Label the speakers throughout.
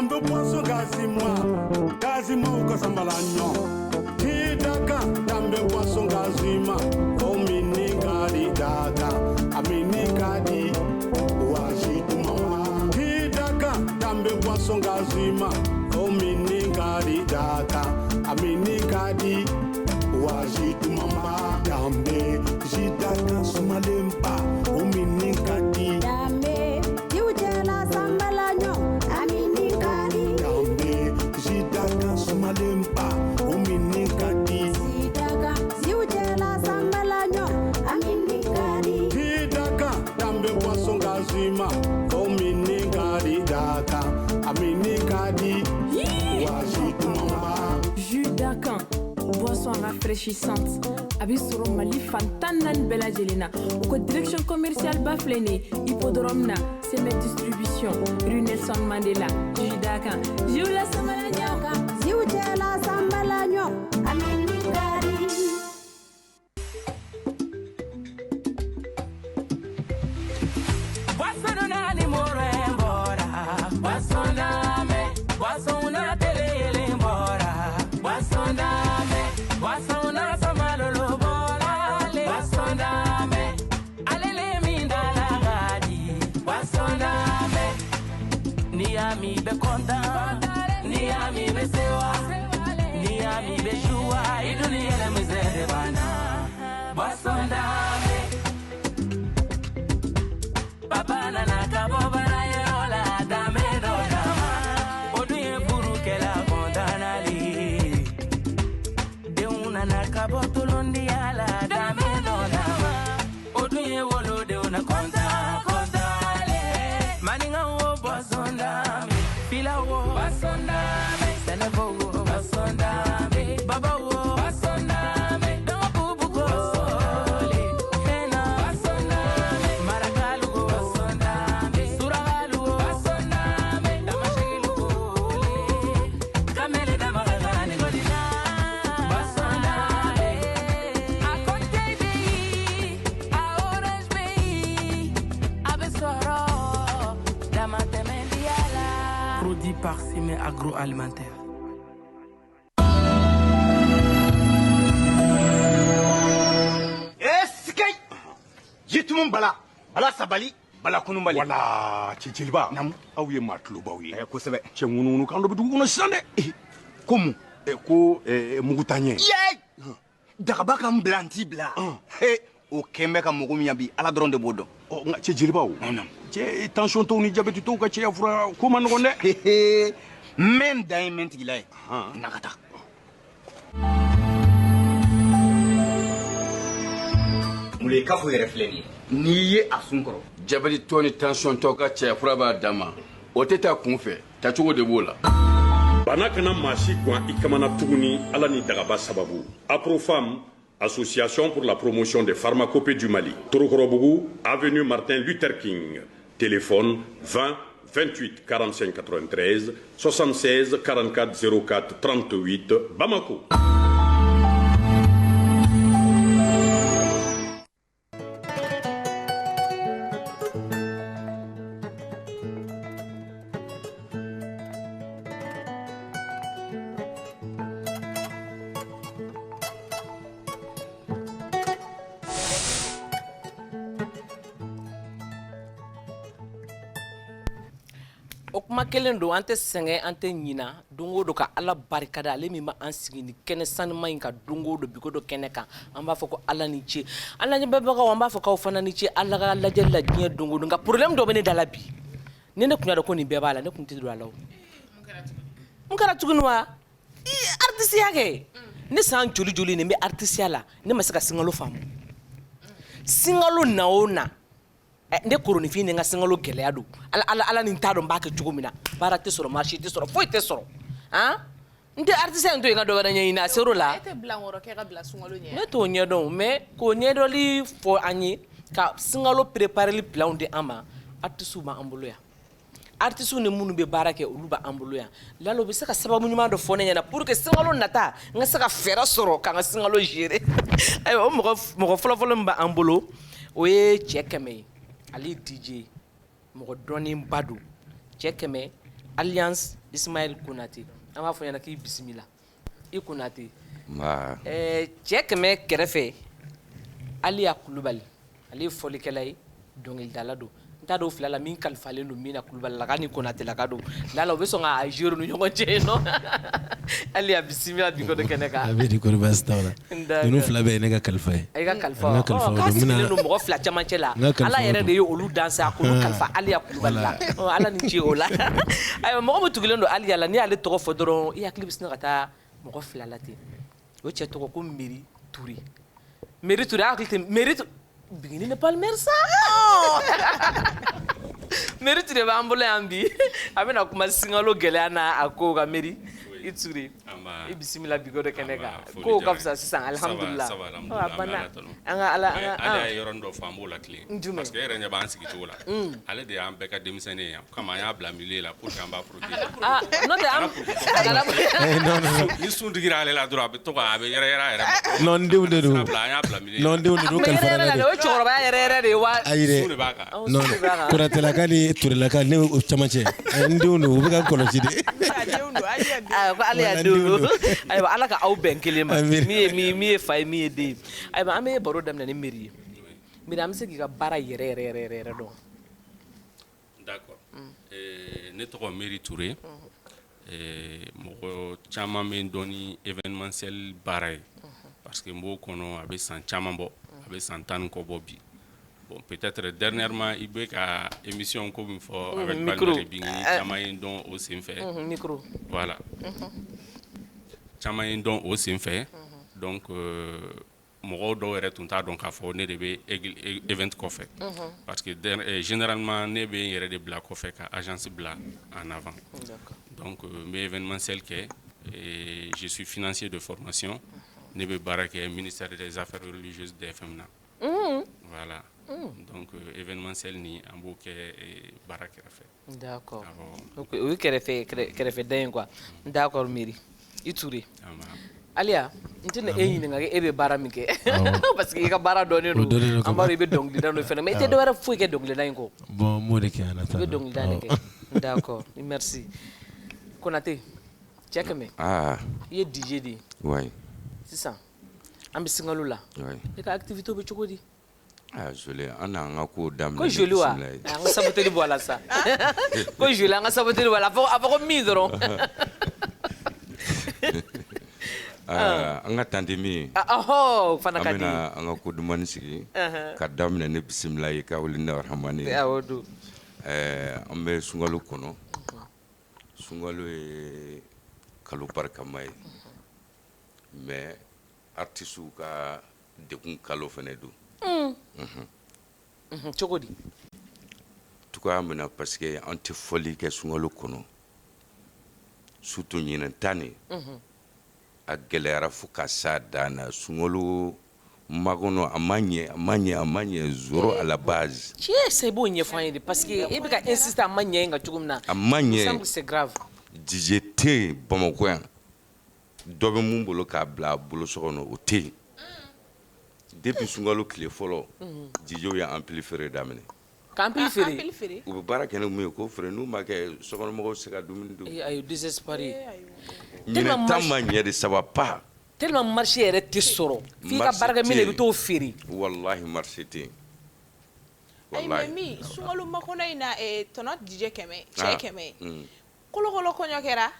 Speaker 1: dambe poisson gazima ukasambalanyo hidaka dambe poisson gazima omini kadi daka amini kadi wajitu mama hidaka dambe poisson gazima omini kadi daka amini kadi wajitu mama dambe jidaka sumalempa omini kadi
Speaker 2: dambe jiwjela sambalanyo amini kadi
Speaker 1: dambe jidaka sumalempa omini kadi
Speaker 2: sidaka jiwjela sambalanyo amini kadi
Speaker 1: jidaka dambe poisson gazima omini kadi daka amini kadi wajitu mama
Speaker 3: Judaka, boisson rafraîchissante. Abisoro Mali Fantanan Bella Jelena. Au direction commerciale Baflene, Hippodrome na, Semet Distribution, rue Nelson Mandela. Judaka, Jula Samalanyoka,
Speaker 2: jiwjela sambalanyo amini kadi
Speaker 4: Niami be konta, niami be sewa, niami be shua, iduni ele mizere bana. Basondame, papa na nakabo bana yola dame do dama. Oduye buru kela kontana li, de una nakabo tulundi ala dame do dama. Oduye wolo de una konta. Basondame, fila wo, basondame, senebo wo, basondame, baba wo, basondame, dobu go, basole, hena, basondame, marakalu go, basondame, suragalu go, basondame, damashilu go, kamele damaragani godina, basondame, a Conte Bay, a Orange Bay, a Besoro. Produit par Sime Agroalimentaire.
Speaker 5: Eskay! Jitumun bala. Bala sabali. Bala kunumbali.
Speaker 6: Wala, Cicilba.
Speaker 5: Nam.
Speaker 6: Aw ye matlubaw ye.
Speaker 5: Kosɛbɛ.
Speaker 6: Cɛ ŋununu kan dɔ bɛ dugu kɔnɔ sisan dɛ.
Speaker 5: Komu.
Speaker 6: Ko mugutaɲɛ.
Speaker 5: Yey! Dagaba ka n bila n t'i bila. O kɛn bɛ ka mɔgɔ min yan bi ala dɔrɔn de b'o dɔn.
Speaker 6: Nka Cicilbaw. Cɛ tension tɔw ni jabɛti tɔw ka cɛya fura ko ma nɔgɔn dɛ.
Speaker 5: N bɛ n dan ye mɛn tigila ye. Na ka taa. Mule ka fo yɛrɛ filɛ nin ye. N'i ye a sun kɔrɔ.
Speaker 7: Jabɛti tɔ ni tension tɔ ka cɛya fura b'a dan ma. O tɛ taa kun fɛ. Tacogo de b'o la.
Speaker 8: Bana kana maa si gwan i kamana tuguni ala ni dagaba sababu. Aprofam, Association pour la promotion des pharmacopées du Mali. Torokorobougou, avenue Martin Luther King. Téléphone 20 28 45 93 76 44 04 38 Bamako.
Speaker 4: O kuma kelen don an tɛ sɛgɛn an tɛ ɲina don o don ka ala barikada ale min ma an sigi ni kɛnɛ sanuma in ka don o don bigo dɔ kɛnɛ kan an b'a fɔ ko ala ni ce an lajɛbagaw an b'a fɔ k'aw fana ni ce ala ka lajɛ la diɲɛ don o don nka problème dɔ bɛ ne da la bi ni ne kun y'a dɔn ko nin bɛɛ b'a la ne kun tɛ don a la o mun kɛra tuguni wa artisiya kɛ ne san joli joli nin bɛ artisiya la ne ma se ka singalo faamu singalo na o na ne koronifin ni n ka singalo gɛlɛya don ala ni n t'a dɔn n b'a kɛ cogo min na baara tɛ sɔrɔ marché tɛ sɔrɔ foyi tɛ sɔrɔ n tɛ artisiya in to yen ka dɔ wɛrɛ ɲɛɲini a ser'o la ne t'o ɲɛdɔn mais k'o ɲɛdɔnli fɔ an ye ka singalo prépareli planw di an ma artisiw b'an bolo yan artisiw ni minnu bɛ baara kɛ olu b'an bolo yan lalo bɛ se ka sababu ɲuman dɔ fɔ ne ɲɛna pour que singalo nata n ka se ka fɛɛrɛ sɔrɔ ka n ka singalo gérer ayiwa o mɔgɔ fɔlɔfɔlɔ min b'an bolo o ye cɛ kɛmɛ ye ale DJ mɔgɔ dɔnnenba don cɛ kɛmɛ Alliance Ismaël Konate an b'a fɔ ɲɛna k'i bisimila i Konate cɛ kɛmɛ kɛrɛfɛ Aliya Kulubali ale ye fɔlikɛla ye dɔnkilidala don n t'a dɔn fila la min kalifalen don min na Kulubali la k'a ni Konate la ka don lala u bɛ sɔn ka jouer ni ɲɔgɔn cɛ yen nɔ Aliya bisimila bi ko de kɛnɛ kan
Speaker 9: a bɛ di kɔri baasi t'aw la ninnu fila bɛɛ ye ne ka kalifa ye
Speaker 4: i ka kalifa k'a sigilen don mɔgɔ fila camancɛ la Ala yɛrɛ de ye olu danse a k'olu kalifa Aliya Kulubali la Ala ni ce o la ayiwa mɔgɔ min tugulen don Aliya la n'i y'ale tɔgɔ fɔ dɔrɔn i hakili bɛ sin ka taa mɔgɔ fila la ten o cɛ tɔgɔ ko Meri Ture Meri Ture a hakili tɛ Meri Bigini n'est pas le maire ça Meri Ture b'an bolo yan bi a bɛna kuma singalo gɛlɛya na a ko ka Meri i Ture i bisimila bi ko de kɛnɛ kan ko ka fisa sisan alhamdulillah a banna an ka ala
Speaker 10: ale ye yɔrɔnin dɔ fɔ an b'o latilen parce que e yɛrɛ ɲɛ b'an sigi cogo la ale de y'an bɛɛ ka denmisɛnnin ye kama an y'a bila milieu la pour que an b'a protéger
Speaker 4: n'o tɛ
Speaker 10: ni sun digira ale la dɔrɔn a bɛ to a bɛ yɛrɛ yɛrɛ a
Speaker 9: non denw de don
Speaker 10: an y'a bila milieu
Speaker 9: non denw de don kalifa la
Speaker 4: o cɛkɔrɔba yɛrɛ de ye wa
Speaker 10: sun de b'a kan
Speaker 9: non Konatelaka ni Turelaka ne o camancɛ n denw don u bɛ ka kɔlɔsi de
Speaker 4: ko ale y'a denw don ayiwa Ala ka aw bɛn kelen ma min ye fa ye min ye den ye ayiwa an bɛ baro daminɛ ni Meri ye Meri an bɛ se k'i ka baara yɛrɛ dɔn
Speaker 10: d'accord ne tɔgɔ Meri Ture mɔgɔ caman bɛ n dɔn ni événementiel baara ye parce que n b'o kɔnɔ a bɛ san caman bɔ a bɛ san 10 kɔ bɔ bi bon peut-être dernièrement i bɛ ka émission ko min fɔ avec Balimare Bingini caman ye n dɔn o sen fɛ
Speaker 4: micro
Speaker 10: voilà caman ye n dɔn o sen fɛ donc mɔgɔw dɔw yɛrɛ tun t'a dɔn k'a fɔ ne de bɛ event kɔfɛ parce que généralement ne bɛ n yɛrɛ de bila kɔfɛ ka agence bila en avant donc n bɛ événementiel kɛ je suis financier de formation ne bɛ baara kɛ ministère des affaires religieuses DFM na voilà donc événementiel ni an b'o kɛ baara kɛrɛfɛ
Speaker 4: d'accord o ye kɛrɛfɛdɛn ye quoi d'accord Meri i Ture Aliya n tɛna e ɲininka e bɛ baara min kɛ parce que i ka baara dɔnnen don an b'a dɔn i bɛ dɔnkilida dɔ fɛnɛ mais i tɛ dɔwɛrɛ foyi kɛ dɔnkilida in kɔ
Speaker 9: bon n b'o de kɛ ala ta
Speaker 4: i bɛ dɔnkilida de kɛ d'accord merci Konate cɛ kɛmɛ i ye DJ de ye sisan an bɛ singalo la e ka activité bɛ cogo di
Speaker 7: joli an n'an ka ko daminɛ
Speaker 4: ko joli wa an ka sabuteli bɔ a la sa ko joli an ka sabuteli bɔ a la a fɔ ko min dɔrɔn
Speaker 7: an ka tante min
Speaker 4: fana ka di
Speaker 7: an bɛna an ka ko dumani sigi ka daminɛ ne bisimila ye ka wuli ne rahamani an bɛ sunkalo kɔnɔ sunkalo ye kalo barikama ye mais artistes ka dekun kalo fana don
Speaker 4: cogo di
Speaker 7: cogoya min na parce que an tɛ fɔli kɛ sunkalo kɔnɔ surtout ɲinɛ ta nin a gɛlɛyara fo ka s'a dan na sunkalo makɔnɔ a ma ɲɛ zoro à la base
Speaker 4: tiɲɛ c'est b'o ɲɛfɔ an ye de parce que e bɛ ka insister a ma ɲɛ in kan cogo min na
Speaker 7: a ma ɲɛ
Speaker 4: c'est grave
Speaker 7: DJ tɛ yen Bamakɔ yan dɔ bɛ mun bolo k'a bila a bolo so kɔnɔ o tɛ yen depuis sunkalo tile fɔlɔ DJw ye ampli feere daminɛ
Speaker 4: k'ampli feere
Speaker 7: u bɛ baara kɛ ni mun ye k'o feere n'u ma kɛ sokɔnɔmɔgɔw se ka dumuni dun
Speaker 4: ayi désespéré
Speaker 7: ɲinɛ ta ma ɲɛ de ça va pas
Speaker 4: tellement marché yɛrɛ tɛ sɔrɔ f'i ka baarakɛ min na i bɛ t'o feere
Speaker 7: wallahi marché tɛ yen
Speaker 11: ayi mais min sunkalo makɔnɔ in na tɔnɔ DJ kɛmɛ cɛ kɛmɛ kolokolo kɔɲɔ kɛra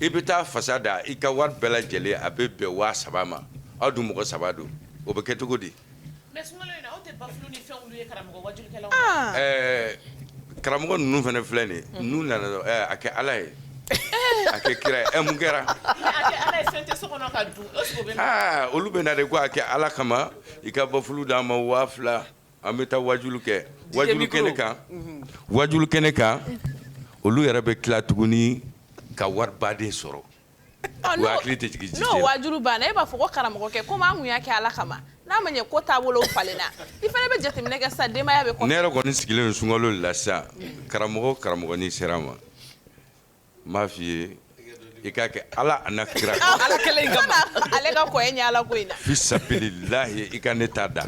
Speaker 7: i bɛ taa fasa da i ka wari bɛɛ lajɛlen a bɛ bɛn 7,000 ma aw dun mɔgɔ 3 don o bɛ kɛ cogo di
Speaker 4: mais sunkalo in na aw tɛ bafulu ni fɛnw ye karamɔgɔ wajulikɛlaw
Speaker 7: karamɔgɔ ninnu fana filɛ nin n'u nana a kɛ ala ye a kɛ kira ye mun kɛra
Speaker 4: ala ye fɛn tɛ so kɔnɔ ka dun
Speaker 7: olu bɛ na de ko a kɛ ala kama i ka bafulu d'an ma 2,000 an bɛ taa wajulu kɛ wajulu kɛnɛ kan olu yɛrɛ bɛ tila tuguni ka wari baden sɔrɔ o hakili tɛ jigin DJ
Speaker 11: n'o wajulu banna e b'a fɔ ko karamɔgɔ kɛ komi an kun y'a kɛ ala kama n'a ma ɲɛ ko taabolow falenna i fana bɛ jateminɛ kɛ sisan denbaya bɛ kɔfɛ
Speaker 7: ne yɛrɛ kɔni sigilen don sunkalo la sisan karamɔgɔnin sera n ma n b'a f'i ye i k'a kɛ ala n'a kira
Speaker 4: ala kɛlen in kama
Speaker 11: ale ka kɔɲɛ ɲɛ ala ko in na
Speaker 7: fi sabilillahi i ka ne ta da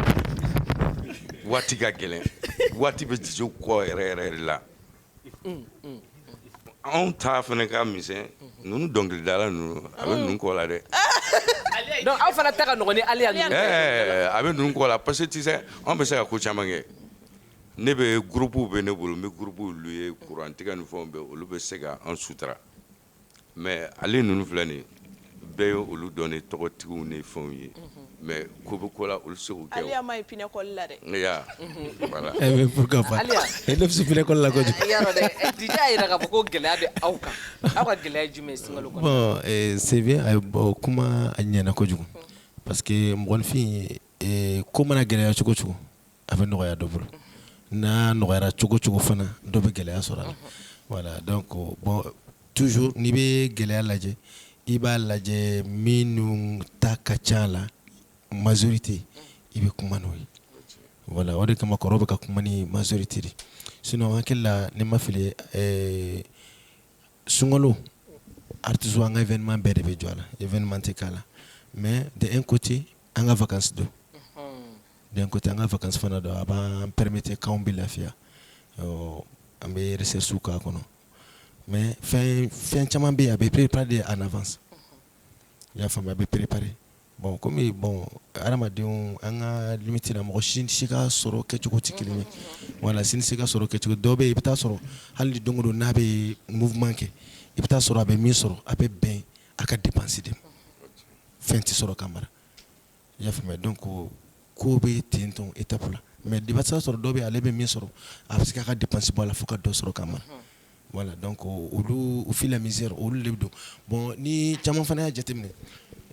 Speaker 7: waati ka gɛlɛn waati bɛ DJw kɔ yɛrɛ la anw ta fana ka misɛn ninnu dɔnkilidala ninnu a bɛ ninnu kɔ la dɛ.
Speaker 4: donc aw fana ta ka nɔgɔn ni Aliya ninnu.
Speaker 7: a bɛ ninnu kɔ la parce que tu sais anw bɛ se ka ko caman kɛ ne bɛ groupe bɛ ne bolo n bɛ groupe olu ye courant tigɛ ni fɛnw bɛɛ olu bɛ se ka an sutura mais ale ninnu filɛ nin ye bɛɛ ye olu dɔn ni tɔgɔtigiw ni fɛnw ye mais ko bɛ ko la olu se k'o kɛ.
Speaker 11: Aliya ma ye pinɛ kɔli la dɛ.
Speaker 7: ya voilà.
Speaker 9: mais pourquoi pas e ne bɛ se pinɛ kɔli la kojugu.
Speaker 4: yɔrɔ dɛ DJ y'a yira k'a fɔ ko gɛlɛya bɛ aw kan aw ka gɛlɛya ye jumɛn ye sunkalo kɔnɔ.
Speaker 9: bon c'est bien kuma a ɲɛna kojugu parce que mɔgɔnifin ko mana gɛlɛya cogo cogo a bɛ nɔgɔya dɔ bolo n'a nɔgɔyara cogo cogo fana dɔ bɛ gɛlɛya sɔrɔ a la voilà donc bon toujours n'i bɛ gɛlɛya lajɛ i b'a lajɛ minnu ta ka ca la majorité i bɛ kuma n'o ye voilà o de kama kɔrɔ bɛ ka kuma ni majorité de sinon hakili la ne ma fili sunkalo artiste an ka événement bɛɛ de bɛ jɔ a la événement tɛ k'a la mais de un côté an ka vacances don d'un côté an ka vacances fana don a b'an permettre k'anw bɛ lafiya an bɛ recherche k'a kɔnɔ mais fɛn caman bɛ yen a bɛ préparer en avance i y'a faamu a bɛ préparer bon comme bon adamadenw an ka limite la mɔgɔ si ka sɔrɔ kɛcogo tɛ kelen ye voilà si se ka sɔrɔ kɛcogo dɔw bɛ yen i bɛ taa sɔrɔ hali don o don n'a bɛ mouvement kɛ i bɛ taa sɔrɔ a bɛ min sɔrɔ a bɛ bɛn a ka dépense de ma fɛn tɛ sɔrɔ ka mara i y'a faamuya donc ko bɛ ten tɔn étape la mais i b'a sɔrɔ dɔw bɛ yen ale bɛ min sɔrɔ a bɛ se k'a ka dépense bɔ a la fo ka dɔ sɔrɔ ka mara voilà donc olu au fil et à mesure olu de bɛ don bon ni caman fana y'a jateminɛ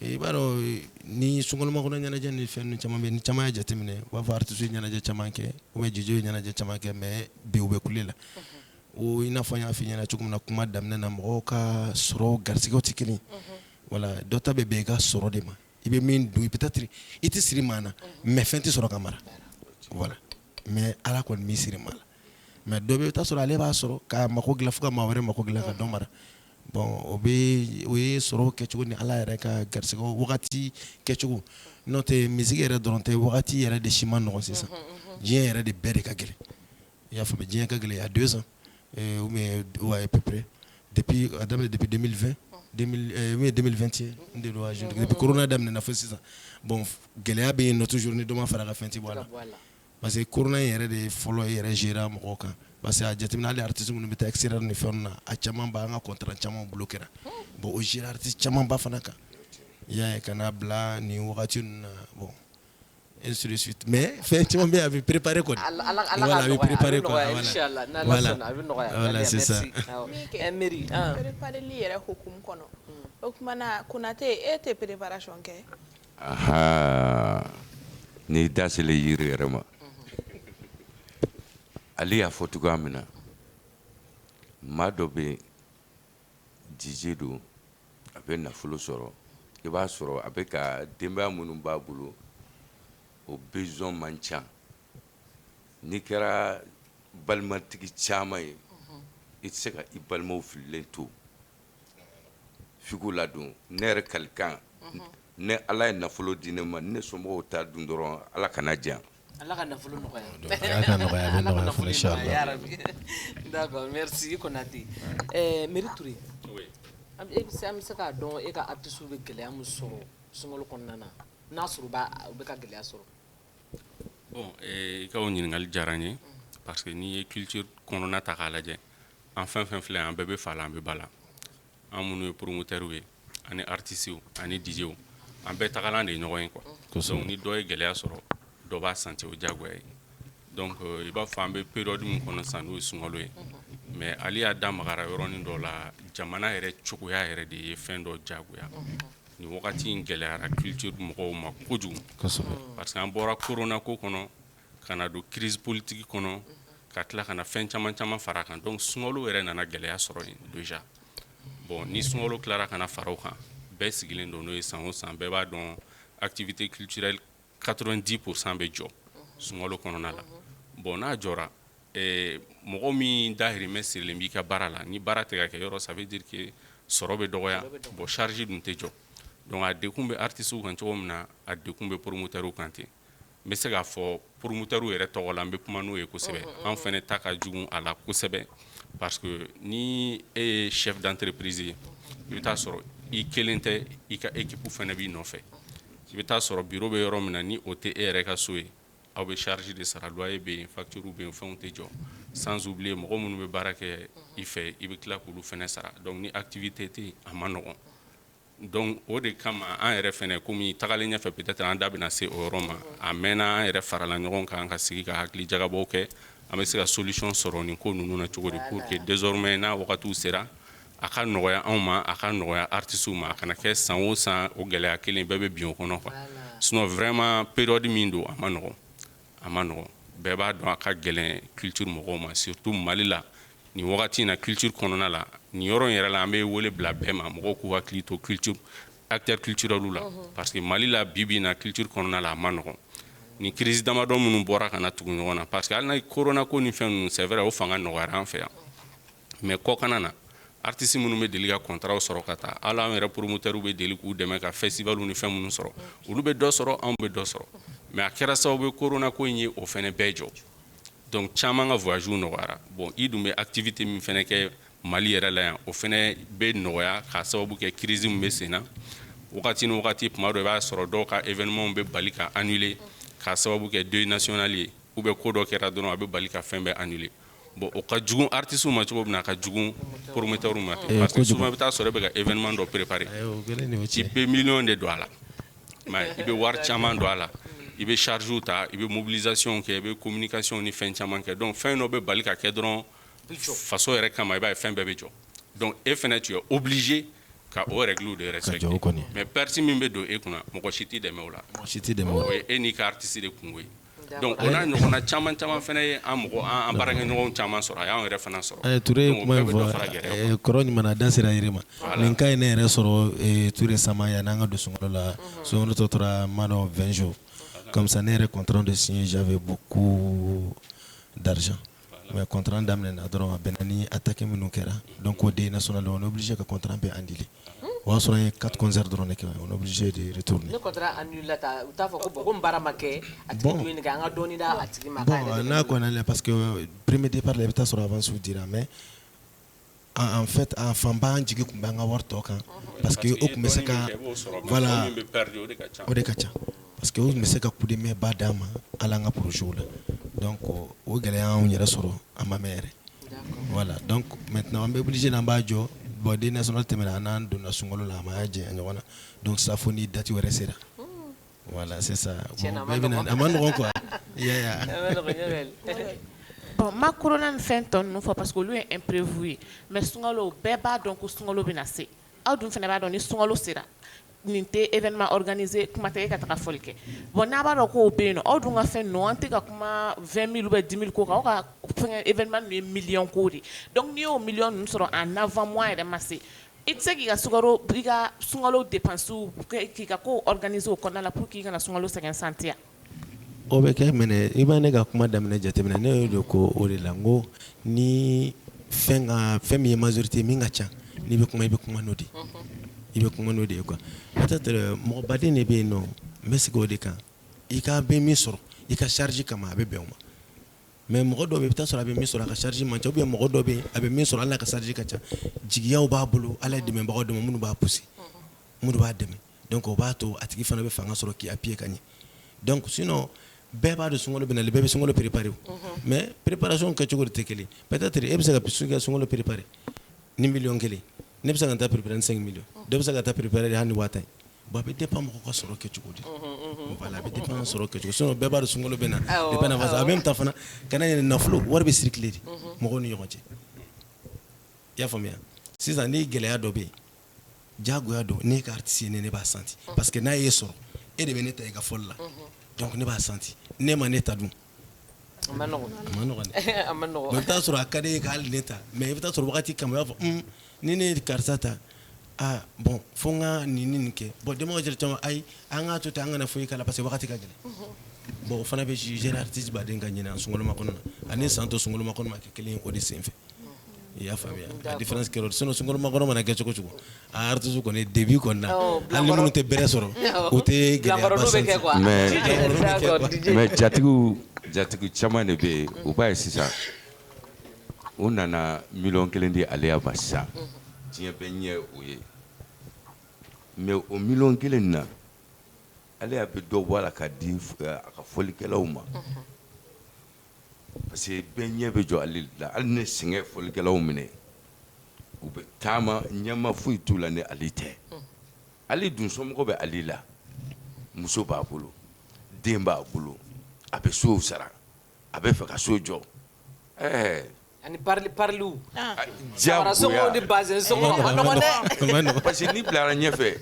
Speaker 9: i b'a dɔn ni sunkaloma kɔnɔ ɲɛnajɛ ni fɛn ninnu caman bɛ yen ni caman y'a jateminɛ u b'a fɔ artiste ye ɲɛnajɛ caman kɛ ou bien DJ ye ɲɛnajɛ caman kɛ mais bi u bɛ kule la o i n'a fɔ n y'a f'i ɲɛna cogo min na kuma daminɛ na mɔgɔw ka sɔrɔ garisigɛw tɛ kelen voilà dɔ ta bɛ bɛn i ka sɔrɔ de ma i bɛ min dun peut-être i tɛ siri maa na mais fɛn tɛ sɔrɔ ka mara voilà mais ala kɔni m'i siri maa la mais dɔ bɛ i bɛ taa sɔrɔ ale b'a sɔrɔ ka mako dilan fo ka maa wɛrɛ mako dilan ka dɔ mara bon o ye sɔrɔ kɛcogo ni ala yɛrɛ ka garisigɛw wagati kɛcogo n'o tɛ misiki yɛrɛ dɔrɔn tɛ wagati yɛrɛ de si ma nɔgɔn sisan diɲɛ yɛrɛ de bɛɛ de ka gɛlɛn i y'a faamu diɲɛ ka gɛlɛn il y a 2 ans ou bien ouais à peu près depuis 2020 2021 de do depuis corona daminɛ na fo sisan bon gɛlɛya bɛ yen nɔ toujours ni dɔ ma fara ka fɛn tɛ bɔ a la parce que corona in yɛrɛ de fɔlɔ yɛrɛ gérera mɔgɔw kan parce que a jateminɛ hali artiste minnu bɛ taa extérieur ni fɛnw na a caman b'an ka contrat caman bloqué bon o gérera artiste caman ba fana kan i y'a ye ka n'a bila nin wagati ninnu na bon ainsi de suite mais fɛn caman bɛ yen a bɛ préparer kɔni voilà a bɛ préparer quoi voilà c'est ça
Speaker 11: Mary prépareli yɛrɛ hukumu kɔnɔ o kumana Konate e tɛ préparation kɛ
Speaker 7: ni da sele yiri yɛrɛ ma ale y'a fɔ cogoya min na maa dɔ bɛ DJ don a bɛ nafolo sɔrɔ i b'a sɔrɔ a bɛ ka denbaya minnu b'a bolo o besoin man ca n'i kɛra balimatigi caman ye i tɛ se ka i balimaw fililen to f'i k'u ladon ne yɛrɛ kalikan ne ala ye nafolo di ne ma ne somɔgɔw ta dun dɔrɔn ala kana diyan
Speaker 4: ala ka nafolo nɔgɔya
Speaker 9: ala ka nɔgɔya a bɛ nɔgɔya fana inchallah
Speaker 4: d'accord merci Konate Mary Touré an bɛ se k'a dɔn e ka artiste bɛ gɛlɛya min sɔrɔ sunkalo kɔnɔna na n'a sɔrɔ u bɛ ka gɛlɛya sɔrɔ
Speaker 10: bon i ka o ɲininkali diyara n ye parce que n'i ye culture kɔnɔna ta k'a lajɛ an fɛn fɛn filɛ an bɛɛ bɛ fa la an bɛ ba la an minnu ye promoteurs ye ani artistes ani DJs an bɛɛ tagalan de ye ɲɔgɔn ye quoi donc ni dɔ ye gɛlɛya sɔrɔ dɔ b'a senti o diyagoya ye donc i b'a fɔ an bɛ période min kɔnɔ sisan n'o ye sunkalo ye mais ale y'a da magara yɔrɔnin dɔ la jamana yɛrɛ cogoya yɛrɛ de ye fɛn dɔ diyagoya nin wagati in gɛlɛyara culture mɔgɔw ma kojugu parce que an bɔra corona ko kɔnɔ ka na don crise politique kɔnɔ ka tila ka na fɛn caman caman fara kan donc sunkalo yɛrɛ nana gɛlɛya sɔrɔ yen déjà bon ni sunkalo tilara ka na fara o kan bɛɛ sigilen don n'o ye san o san bɛɛ b'a dɔn activité culturelle 90% bɛ jɔ sunkalo kɔnɔna la bon n'a jɔra mɔgɔ min dahirimɛ sirilen b'i ka baara la ni baara tɛ ka kɛ yɔrɔ ça veut dire que sɔrɔ bɛ dɔgɔya bon charge dun tɛ jɔ donc a dekun bɛ artistes kan cogo min na a dekun bɛ promoteurs kan ten n bɛ se k'a fɔ promoteurs yɛrɛ tɔgɔ la n bɛ kuma n'o ye kosɛbɛ an fɛnɛ ta ka jugu a la kosɛbɛ parce que ni e chef d'entreprise i bɛ taa sɔrɔ i kelen tɛ i ka équipe fana b'i nɔfɛ i bɛ taa sɔrɔ bureau bɛ yɔrɔ min na ni o tɛ e yɛrɛ ka so ye aw bɛ charge de sara loyer bɛ yen facture bɛ yen fɛnw tɛ jɔ sans oublier mɔgɔ minnu bɛ baara kɛ i fɛ i bɛ tila k'olu fana sara donc ni activité tɛ yen a ma nɔgɔn donc o de kama an yɛrɛ fɛnɛ komi tagalen ɲɛfɛ peut-être an da bɛna se o yɔrɔ ma a mɛnna an yɛrɛ farala ɲɔgɔn kan ka sigi ka hakili jagabɔw kɛ an bɛ se ka solution sɔrɔ nin ko ninnu na cogo di pour que désormais n'a wagatiw sera a ka nɔgɔya anw ma a ka nɔgɔya artistes ma a kana kɛ san o san o gɛlɛya kelen bɛɛ bɛ bin o kɔnɔ quoi sinon vraiment période min don a ma nɔgɔn bɛɛ b'a dɔn a ka gɛlɛn culture mɔgɔw ma surtout Mali la nin wagati in na culture kɔnɔna la nin yɔrɔ in yɛrɛ la an bɛ wele bila bɛɛ ma mɔgɔw k'u hakili to culture acteurs culturels la parce que Mali la bi na culture kɔnɔna la a ma nɔgɔn ni crise damadɔ minnu bɔra ka na tugu ɲɔgɔn na parce que hali na corona ko ni fɛn ninnu c'est vrai o fanga nɔgɔyara an fɛ yan mais kɔkana na artistes minnu bɛ deli ka contrat sɔrɔ ka taa hali an yɛrɛ promoteurs bɛ deli k'u dɛmɛ ka festival ni fɛn minnu sɔrɔ olu bɛ dɔ sɔrɔ anw bɛ dɔ sɔrɔ mais a kɛra sababu ye corona ko in ye o fɛnɛ bɛɛ jɔ donc caman ka voyage nɔgɔyara bon i dun bɛ activité min fɛnɛ kɛ Mali yɛrɛ la yan o fɛnɛ bɛ nɔgɔya ka sababu kɛ crise min bɛ sen na wagati ni wagati tuma dɔ i b'a sɔrɔ dɔw ka événement bɛ bali ka annuler ka sababu kɛ deuil national ye ou bien ko dɔ kɛra dɔrɔn a bɛ bali ka fɛn bɛɛ annuler bon o ka jugu artistes ma cogo min na a ka jugu promoteurs ma parce que souvent i bɛ taa sɔrɔ i bɛ ka événement dɔ préparer i bɛ millions de don a la mais i bɛ wari caman don a la i bɛ charge ta i bɛ mobilisation kɛ i bɛ communication ni fɛn caman kɛ donc fɛn dɔ bɛ bali ka kɛ dɔrɔn faso yɛrɛ kama i b'a ye fɛn bɛɛ bɛ jɔ donc e fɛnɛ tu es obligé ka o règles de respecter mais perti min bɛ don e kunna mɔgɔ si t'i dɛmɛ o la o ye e n'i ka artiste de kungo ye donc o n'a ɲɔgɔnna caman caman fɛnɛ ye an mɔgɔ an baarakɛɲɔgɔnw caman sɔrɔ a y'an yɛrɛ fana sɔrɔ
Speaker 9: Touré kuma in fɔ kɔrɔ ɲuman da sera yɛrɛ ma nin ka ye ne yɛrɛ sɔrɔ tout récemment yanni an ka don sunkalo la sunkalo tɔ tora mana 20 jours comme ça ne yɛrɛ contrat de signer j'avais beaucoup d'argent mais contrat daminɛna dɔrɔn a bɛnna ni attaque minnu kɛra donc au deuil national on est obligé ka contrat bɛɛ annuler o y'a sɔrɔ an ye 4 concerts dɔrɔn de kɛ on est obligé de retourner
Speaker 4: ne contrat annulé ta u t'a fɔ ko bon ko n baara ma kɛ a tigi tun ye nin kɛ an ka dɔɔni da a tigi ma
Speaker 9: bon n'a ko annulé parce que premier départ la i bɛ taa sɔrɔ avance dira mais en fait a fanba an jigi tun bɛ an ka wari tɔ kan parce que o tun bɛ se ka voilà o de ka ca parce que o tun bɛ se ka coup de main ba d'an ma hali an ka projet la donc o gɛlɛya anw yɛrɛ sɔrɔ a ma mɛn yɛrɛ voilà donc maintenant an bɛ obligé n'an b'a jɔ bon deuil national tɛmɛna an n'an donna sunkalo la a ma janya ɲɔgɔn na donc ça fo ni date wɛrɛ sera voilà c'est ça bon bɛɛ bɛna a ma nɔgɔn quoi
Speaker 11: bon ma corona ni fɛn tɔ ninnu fɔ parce que olu ye imprévu ye mais sunkalo bɛɛ b'a dɔn ko sunkalo bɛna se aw dun fana b'a dɔn ni sunkalo sera nin tɛ événement organisé kuma tɛ e ka taga fɔli kɛ bon n'a b'a dɔn k'o bɛ yen nɔ aw dun ka fɛn ninnu an tɛ ka kuma 20 000 ou bien 10 000 ko kan aw ka fɛn événement ninnu ye million ko de donc n'i y'o million ninnu sɔrɔ en avant mois yɛrɛ ma se i tɛ se k'i ka sunkalo dépenses k'i ka ko organiser o kɔnɔna la pour k'i kana sunkalo sɛgɛn santiya
Speaker 9: o bɛ kɛ mɛnɛ i b'a ne ka kuma daminɛ jateminɛ ne y'o de ko o de la n ko ni fɛn min ye majorité min ka ca n'i bɛ kuma i bɛ kuma n'o de i bɛ kuma n'o de ye quoi peut-être mɔgɔ baden de bɛ yen nɔ n bɛ sigi o de kan i ka bɛ min sɔrɔ i ka charge kama a bɛ bɛn o ma mais mɔgɔ dɔ bɛ yen i bɛ taa sɔrɔ a bɛ min sɔrɔ a ka charge man ca ou bien mɔgɔ dɔ bɛ yen a bɛ min sɔrɔ hali n'a ka charge ka ca jigiyaw b'a bolo ala ye dɛmɛbagaw dɛmɛ minnu b'a pousser minnu b'a dɛmɛ donc o b'a to a tigi fana bɛ fanga sɔrɔ k'i appuyer ka ɲɛ donc sinon bɛɛ b'a dɔn sunkalo bɛna bɛɛ bɛ sunkalo préparer mais préparation kɛcogo de tɛ kelen peut-être e bɛ se ka sunkalo préparer ni million kelen ne bɛ se ka taa préparer ni 5 millions dɔ bɛ se ka taa préparer hali ni 1000 bon a bɛ dépend mɔgɔ ka sɔrɔ kɛcogo de voilà a bɛ dépend sɔrɔ kɛcogo sinon bɛɛ b'a dɔn sunkalo bɛna dépend na fasa a même temps fana kana yɛlɛ nafolo wari bɛ circuler de mɔgɔw ni ɲɔgɔn cɛ i y'a faamuya sisan ni gɛlɛya dɔ bɛ yen diyagoya don ne ka artiste ye ne b'a senti parce que n'a ye sɔrɔ e de bɛ ne ta i ka fɔli la donc ne b'a senti ne ma ne ta dun a ma nɔgɔn dɛ i bɛ taa sɔrɔ a ka di e ka hali ne ta mais i bɛ taa sɔrɔ wagati kama i b'a fɔ ni ne ye karisa ta bon fo n ka nin kɛ bon denbaw yɛrɛ caman ayi an k'a to ten an kana foyi k'a la parce que wagati ka gɛlɛn bon o fana bɛ gérer artiste baden ka ɲinɛ sunkaloma kɔnɔ na ani san tɔ sunkaloma kɔnɔ ma kɛ kelen ye o de senfɛ i y'a faamuya a différence kɛra sinon sunkaloma kɔnɔ mana kɛ cogo cogo a artiste kɔni début kɔni na hali ni minnu tɛ bɛrɛ sɔrɔ o tɛ gɛlɛyaba santi
Speaker 7: mais jatigiw caman de bɛ yen u b'a ye sisan o nana million kelen di ale ya basa tiɲɛ bɛ ɲɛ o ye mais o million kelen na ale y'a bɛ dɔ bɔ a la ka di a ka fɔlikɛlaw ma parce que bɛɛ ɲɛ bɛ jɔ ale la hali ne sɛgɛn fɔlikɛlaw minɛ u bɛ taama ɲɛma foyi t'u la ni ale tɛ ale dun somɔgɔ bɛ ale la muso b'a bolo den b'a bolo a bɛ sow sara a bɛ fɛ ka so jɔ
Speaker 4: ani parliw
Speaker 7: jagoya
Speaker 4: de base sɔngɔ ma nɔgɔn dɛ
Speaker 7: parce que ni bilara ɲɛfɛ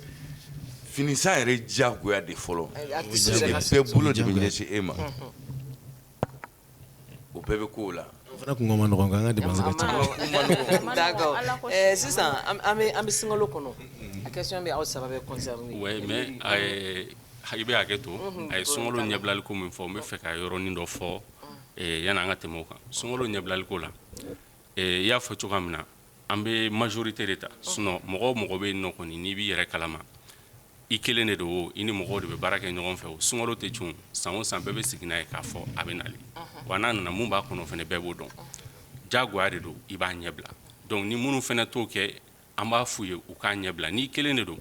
Speaker 7: finisa yɛrɛ jagoya de fɔlɔ bɛɛ bolo de bɛ ɲɛsin e ma o bɛɛ bɛ k'o la
Speaker 9: fana kun ma nɔgɔn kan ka dépense ka ca
Speaker 4: d'accord sisan an bɛ sunkalo kɔnɔ a question bɛ aw saba bɛ concerné
Speaker 10: ouais mais i bɛ hakɛ to a ye sunkalo ɲɛbilali ko min fɔ n bɛ fɛ ka yɔrɔnin dɔ fɔ yani an ka tɛmɛ o kan sunkalo ɲɛbilali ko la i y'a fɔ cogoya min na an bɛ majorité de ta sinon mɔgɔ o mɔgɔ bɛ yen nɔ kɔni n'i b'i yɛrɛ kalama i kelen de don o i ni mɔgɔw de bɛ baara kɛ ɲɔgɔn fɛ o sunkalo tɛ cun san o san bɛɛ bɛ sigi n'a ye k'a fɔ a bɛ nali wa n'a nana mun b'a kɔnɔ fɛnɛ bɛɛ b'o dɔn jagoya de don i b'a ɲɛbila donc ni minnu fɛnɛ t'o kɛ an b'a f'u ye u k'a ɲɛbila n'i kelen de don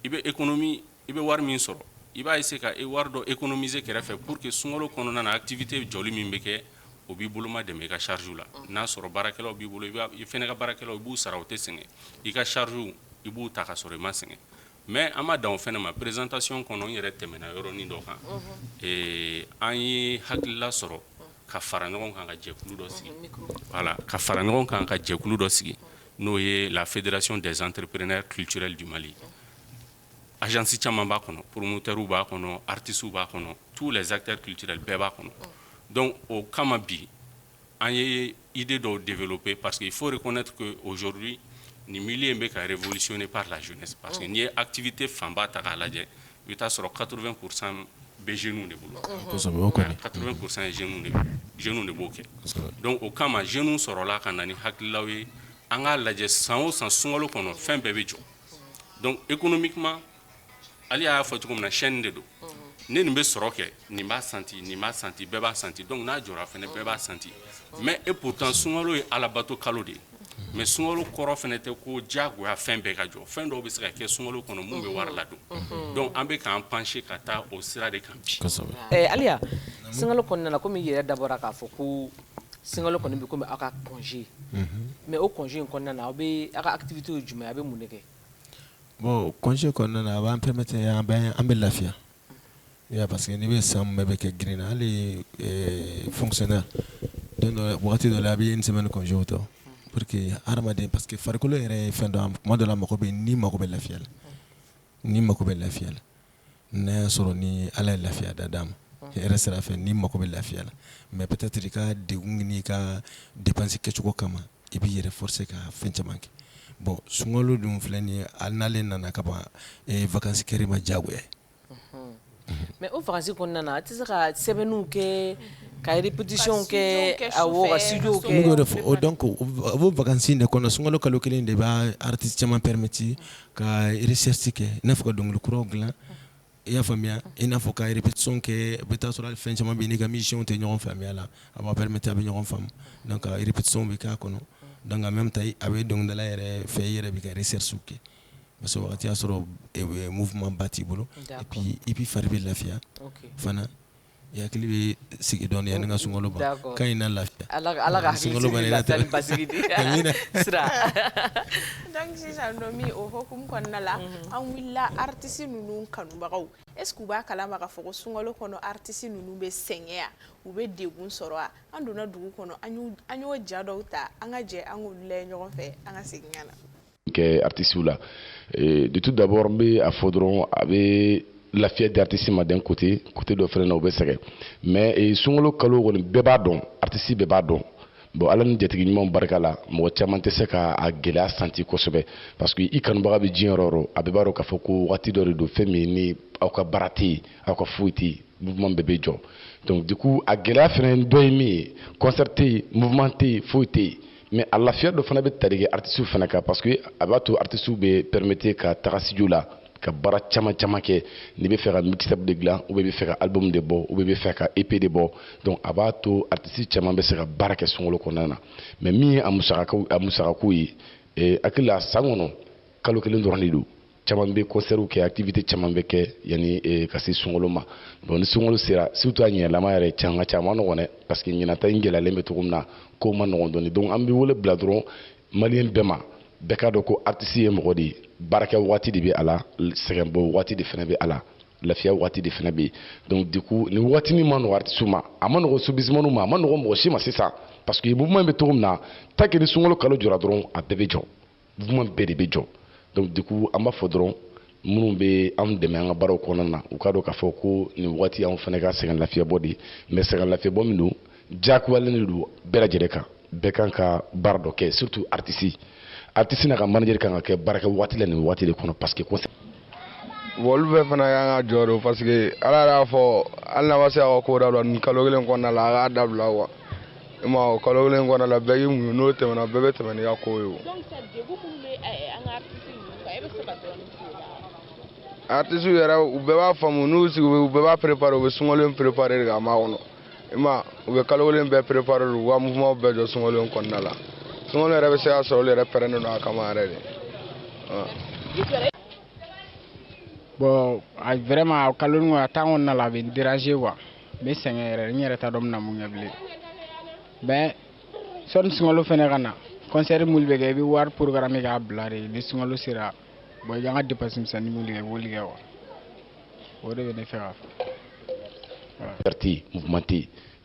Speaker 10: i bɛ économie i bɛ wari min sɔrɔ i b'a essayer ka wari dɔ économiser kɛrɛfɛ pour que sunkalo kɔnɔna na activité jɔli min bɛ kɛ o b'i bolo ma dɛmɛ i ka charge la n'a sɔrɔ baarakɛlaw b'i bolo i fɛnɛ ka baarakɛlaw i b'u sara o tɛ sɛgɛn i ka charge i b'u ta ka sɔrɔ i ma sɛgɛn mais an ma dan o fɛnɛ ma présentation kɔnɔ n yɛrɛ tɛmɛna yɔrɔnin dɔ kan an ye hakilila sɔrɔ ka fara ɲɔgɔn kan ka jɛkulu dɔ sigi voilà ka fara ɲɔgɔn kan ka jɛkulu dɔ sigi n'o ye la fédération des entrepreneurs culturels du Mali agence caman b'a kɔnɔ promoteurs b'a kɔnɔ artistes b'a kɔnɔ tous les acteurs culturels bɛɛ b'a kɔnɔ donc o kama bi an ye idée dɔw développer parce qu'il faut reconnaître que aujourd'hui ni milieu in bɛ ka révolutionné par la jeunesse parce que n'i ye activité fanba ta k'a lajɛ i bɛ taa sɔrɔ 80% bɛ jeunes de bolo 80% ye jeunes de b'o kɛ donc o kama jeunes sɔrɔla ka na ni hakililaw ye an k'a lajɛ san o san sunkalo kɔnɔ fɛn bɛɛ bɛ jɔ donc économiquement ale y'a fɔ cogo min na chaîne de don ne nin bɛ sɔrɔ kɛ nin b'a santi bɛɛ b'a santi donc n'a jɔra fɛnɛ bɛɛ b'a santi mais et pourtant sunkalo ye alabato kalo de ye mais sunkalo kɔrɔ fɛnɛ tɛ ko jagoya fɛn bɛɛ ka jɔ fɛn dɔw bɛ se ka kɛ sunkalo kɔnɔ mun bɛ wari ladon donc an bɛ k'an pencher ka taa o sira de kan bi
Speaker 4: Aliya sunkalo kɔnɔna na komi i yɛrɛ dabɔra k'a fɔ ko sunkalo kɔni bɛ komi aw ka congé mais o congé in kɔnɔna na aw ka activité ye jumɛn a bɛ mun de kɛ
Speaker 9: bon congé kɔnɔna na a b'an permettre an bɛ lafiya parce que n'i bɛ san mun bɛɛ bɛ kɛ girin na hali fonctionnaire don dɔ wagati dɔ la a bɛ une semaine congé o tɔ pour que hadamaden parce que farikolo yɛrɛ ye fɛn dɔ kuma dɔ la mako bɛ ni mako bɛ lafiya la n'a y'a sɔrɔ ni ala ye lafiya d'a ma hɛrɛ sira fɛ ni mako bɛ lafiya la mais peut-être i ka degun ni ka dépense kɛcogo kama i b'i yɛrɛ forcer ka fɛn caman kɛ bon sunkalo dun filɛ nin ye hali n'ale nana ka ban vacances kɛr'i ma diyagoya ye
Speaker 4: mais o vacances kɔnɔna na a tɛ se ka sɛbɛnniw kɛ ka répétition kɛ awɔ ka studio kɛ
Speaker 9: donc o vacances de kɔnɔ sunkalo kalo kelen de b'a artiste caman permettre ka recherche kɛ i n'a fɔ ka dɔnkili kuraw dilan i y'a faamuya i n'a fɔ ka répétition kɛ i bɛ taa sɔrɔ hali fɛn caman bɛ yen n'i ka musiciens tɛ ɲɔgɔn faamuya la a b'a permettre a bɛ ɲɔgɔn faamu donc répétition bɛ k'a kɔnɔ donc en même temps a bɛ dɔnkilidala yɛrɛ fɛ i yɛrɛ bɛ ka recherche kɛ parce que wagati y'a sɔrɔ mouvement ba t'i bolo et puis fari bɛ lafiya fana i hakili bɛ sigi dɔɔni yanni ka sunkalo ban ka ɲi na lafiya
Speaker 4: ala ka hakili sigi lafiya basigi di sira
Speaker 11: donc sisan nɔ min o hokumu kɔnɔna la an wulila artiste ninnu kanubagaw est ce que u b'a kalama k'a fɔ ko sunkalo kɔnɔ artiste ninnu bɛ sɛgɛn u bɛ degun sɔrɔ an donna dugu kɔnɔ an y'o ja dɔw ta an ka jɛ an k'olu lajɛ ɲɔgɔn fɛ an ka segin ka na
Speaker 12: kɛ artiste la de tout d'abord n bɛ a fɔ dɔrɔn a bɛ lafiya di artiste ma d'un côté dɔ fɛnɛ na o bɛ sɛgɛn mais sunkalo kalo kɔni bɛɛ b'a dɔn artiste bɛɛ b'a dɔn bon ala ni jatigi ɲumanw barika la mɔgɔ caman tɛ se ka a gɛlɛya santi kosɛbɛ parce que i kanubaga bɛ diɲɛ yɔrɔ o yɔrɔ a bɛɛ b'a dɔn k'a fɔ ko waati dɔ de don fɛn min ni aw ka baara tɛ yen aw ka foyi tɛ yen mouvement bɛɛ bɛ jɔ donc du coup a gɛlɛya fɛnɛ dɔ ye min ye concert tɛ yen mouvement tɛ yen foyi tɛ yen mais a lafiya dɔ fana bɛ tali kɛ artistes fana kan parce que a b'a to artistes bɛ permettre ka taga studio la ka baara caman caman kɛ n'i bɛ fɛ ka mixtape de dilan ou bien i bɛ fɛ ka album de bɔ ou bien i bɛ fɛ ka EP de bɔ donc a b'a to artiste caman bɛ se ka baara kɛ sunkalo kɔnɔna na mais min ye a musakako ye hakili la san kɔnɔ kalo kelen dɔrɔn de don caman bɛ concert kɛ activité caman bɛ kɛ yanni ka se sunkalo ma donc ni sunkalo sera surtout a ɲɛlama yɛrɛ caman caman nɔgɔn dɛ parce que ɲinata in gɛlɛyalen bɛ cogo min na kow ma nɔgɔn dɔɔni donc an bɛ wele bila dɔrɔn maliyɛn bɛɛ ma bɛɛ k'a dɔn ko artiste ye mɔgɔ de ye baarakɛ waati de bɛ a la sɛgɛnbɔ waati de fana bɛ a la lafiya waati de fana bɛ yen donc du coup ni waati min ma nɔgɔ artiste ma a ma nɔgɔ subizimaniw ma a ma nɔgɔ mɔgɔ si ma sisan parce que mouvement bɛ cogo min na tant que ni sunkalo kalo jɔra dɔrɔn a bɛɛ bɛ jɔ mouvement bɛɛ de bɛ jɔ donc du coup an b'a fɔ dɔrɔn minnu bɛ an dɛmɛ an ka baaraw kɔnɔna na u k'a dɔn k'a fɔ ko nin waati anw fana ka sɛgɛn lafiyabɔ de ye mais sɛgɛn lafiyabɔ min don diyagoyalen de don bɛɛ lajɛlen kan bɛɛ kan ka baara dɔ kɛ surtout artiste n'a ka manager kan ka kɛ baarakɛ waati la nin waati de kɔnɔ parce que
Speaker 13: olu bɛɛ fana kan ka jɔ don parce que ala y'a fɔ hali n'a ma se a ka ko da la nin kalo kelen kɔnɔna la a k'a dabila quoi i ma o kalo kelen kɔnɔna la bɛɛ k'i muɲu n'o tɛmɛna bɛɛ bɛ tɛmɛ n'i ka ko ye o. artiste yɛrɛ u bɛɛ b'a faamu n'u sigi u bɛɛ b'a préparer u bɛ sunkalo in préparer de k'a ma kɔnɔ i ma u bɛ kalo kelen bɛɛ préparer u ka mouvement bɛɛ jɔ sunkalo in kɔnɔna la sunkalo yɛrɛ bɛ se ka sɔrɔ olu yɛrɛ pɛrɛnnen don a kama yɛrɛ de.
Speaker 14: Bon vraiment kalo in a temps kɔnɔna la a bɛ n déranger quoi n bɛ sɛgɛn yɛrɛ n yɛrɛ t'a dɔn n bɛna mun kɛ bilen mais sɔni sunkalo fɛnɛ ka na concert minnu bɛ kɛ i bɛ wari programme k'a bila de ni sunkalo sera bon i kan ka dépense misɛnnin minnu kɛ i b'olu kɛ quoi o de bɛ ne fɛ k'a fɔ.
Speaker 12: parti mouvement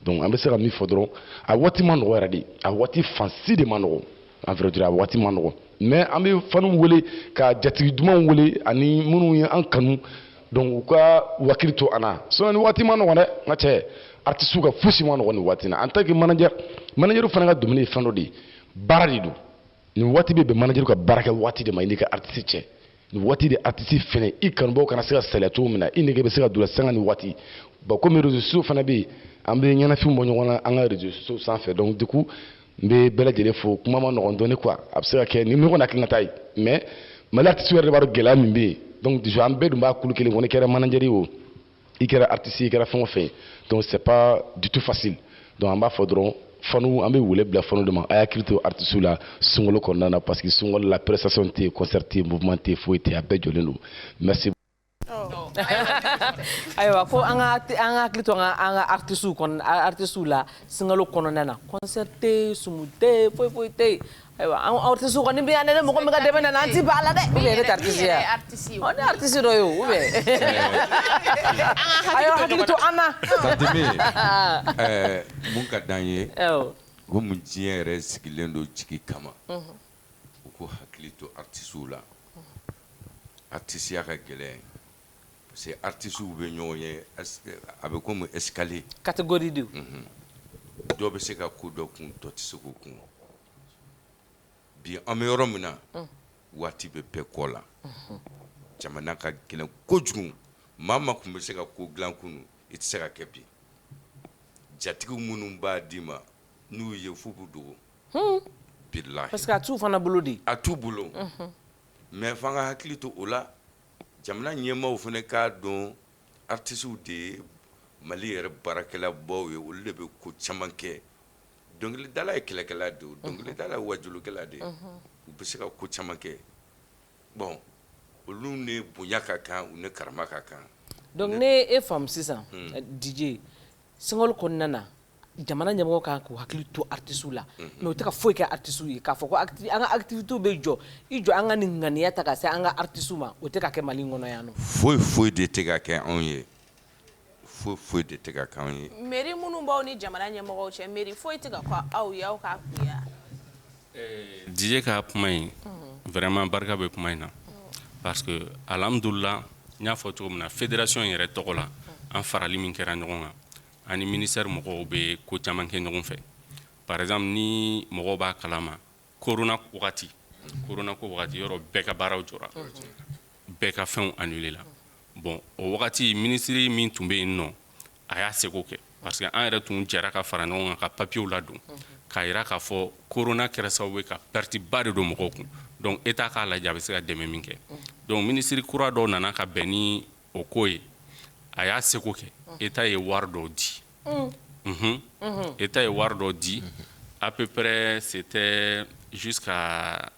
Speaker 12: donc an bɛ se ka min fɔ dɔrɔn a waati ma nɔgɔ yɛrɛ de a waati fansi de ma nɔgɔ en vrai dire a waati ma nɔgɔ mais an bɛ faniw wele ka jatigi dumanw wele ani minnu ye an kanu donc u ka wakili to an na sinon ni waati ma nɔgɔ dɛ n ka cɛ artiste ka fosi ma nɔgɔ nin waati na en tant que manager fana ka domaine ye fɛn dɔ de ye baara de don nin waati bɛ bɛn manager ka baara kɛ waati de ma i ni ka artiste cɛ nin waati de artiste fɛnɛ i kanubaw kana se ka saliya cogo min na i nege bɛ se ka don sanga ni waati bon comme réseaux sociaux fana bɛ yen an bɛ ɲɛnafin bɔ ɲɔgɔn na an ka réseaux sociaux sanfɛ donc du coup n bɛ bɛɛ lajɛlen fo kuma ma nɔgɔn dɔɔni quoi a bɛ se ka kɛ ni ɲɔgɔn na hakilina ta ye mais mali artiste yɛrɛ de b'a dɔn gɛlɛya min bɛ yen donc déjà an bɛɛ dun b'a kulu kelen kɔnɔ i kɛra manager ye o i kɛra artiste i kɛra fɛn o fɛn donc c'est pas du tout facile donc an b'a fɔ dɔrɔn fanu an bɛ wele bila fanu de ma a y'a hakili to artiste la sunkalo kɔnɔna na parce que sunkalo la prestation tɛ yen concert tɛ yen mouvement tɛ yen foyi tɛ yen a bɛɛ jɔlen don merci.
Speaker 4: ayiwa ko an ka hakili to an ka artiste la sunkalo kɔnɔna na concert tɛ sumu tɛ foyi tɛ yen ayiwa an artiste kɔni bɛ yan dɛ mɔgɔ min ka dɛmɛ nana an ti ban a la dɛ ou bien ne tɛ artiste ye wa ne artiste dɔ ye o ou bien ayiwa hakili to an na.
Speaker 7: mun ka d'an ye ko mun diɲɛ yɛrɛ sigilen don jigi kama u ko hakili to artistew la artisteya ka gɛlɛn parce que artistew bɛ ɲɔgɔn ye a bɛ comme escalier
Speaker 4: catégorie de
Speaker 7: dɔ bɛ se ka ko dɔ kun dɔ tɛ se k'o kun bi an bɛ yɔrɔ min na waati bɛ bɛɛ kɔ la jamana ka gɛlɛn kojugu maa ma kun bɛ se ka ko dilan kunu i tɛ se ka kɛ bi jatigiw minnu b'a d'i ma n'u ye f'u b'u dogo bilahi
Speaker 4: parce que a t'u fana bolo de
Speaker 7: a t'u bolo mais f'an ka hakili to o la jamana ɲɛmaaw fana k'a dɔn artistes de ye mali yɛrɛ baarakɛlabaw ye olu de bɛ ko caman kɛ dɔnkilidala ye kɛlɛkɛla de ye dɔnkilidala ye wajulukɛla de ye u bɛ se ka ko caman kɛ bon olu ne bonya ka kan u ne karama ka kan
Speaker 4: donc ne e faamu sisan DJ sunkalo kɔnɔna na jamana ɲɛmɔgɔ kan k'u hakili to artistes la mais u tɛ ka foyi kɛ artistes ye k'a fɔ ko an ka activités bɛ jɔ i jɔ an ka nin ŋaniya ta ka se an ka artistes ma o tɛ ka kɛ mali kɔnɔ yan nɔ
Speaker 7: foyi de tɛ ka kɛ anw ye foyi de tɛ ka kɛ anw ye
Speaker 15: mairie minnu b'aw ni jamana ɲɛmɔgɔw cɛ mairie foyi tɛ ka kɔ aw ye aw k'a kun ya
Speaker 10: DJ ka kuma in vraiment barika bɛ kuma in na parce que alhamdulillah n y'a fɔ cogo min na fédération yɛrɛ tɔgɔ la an farali min kɛra ɲɔgɔn kan ani ministère mɔgɔw bɛ ko caman kɛ ɲɔgɔn fɛ par exemple ni mɔgɔw b'a kalama corona ko wagati yɔrɔ bɛɛ ka baaraw jɔra bɛɛ ka fɛnw annulé la bon o wagati ministre min tun bɛ yen nɔ a y'a seko kɛ parce que an yɛrɛ tun jɛra ka fara ɲɔgɔn kan ka papiers ladon k'a yira k'a fɔ corona kɛra sababu ye ka perte ba de don mɔgɔw kun donc état k'a lajɛ a bɛ se ka dɛmɛ min kɛ donc ministre kura dɔw nana ka bɛn ni o ko ye a y'a seko kɛ état ye wari dɔw di état ye wari dɔw di à peu près c'était jusqu'à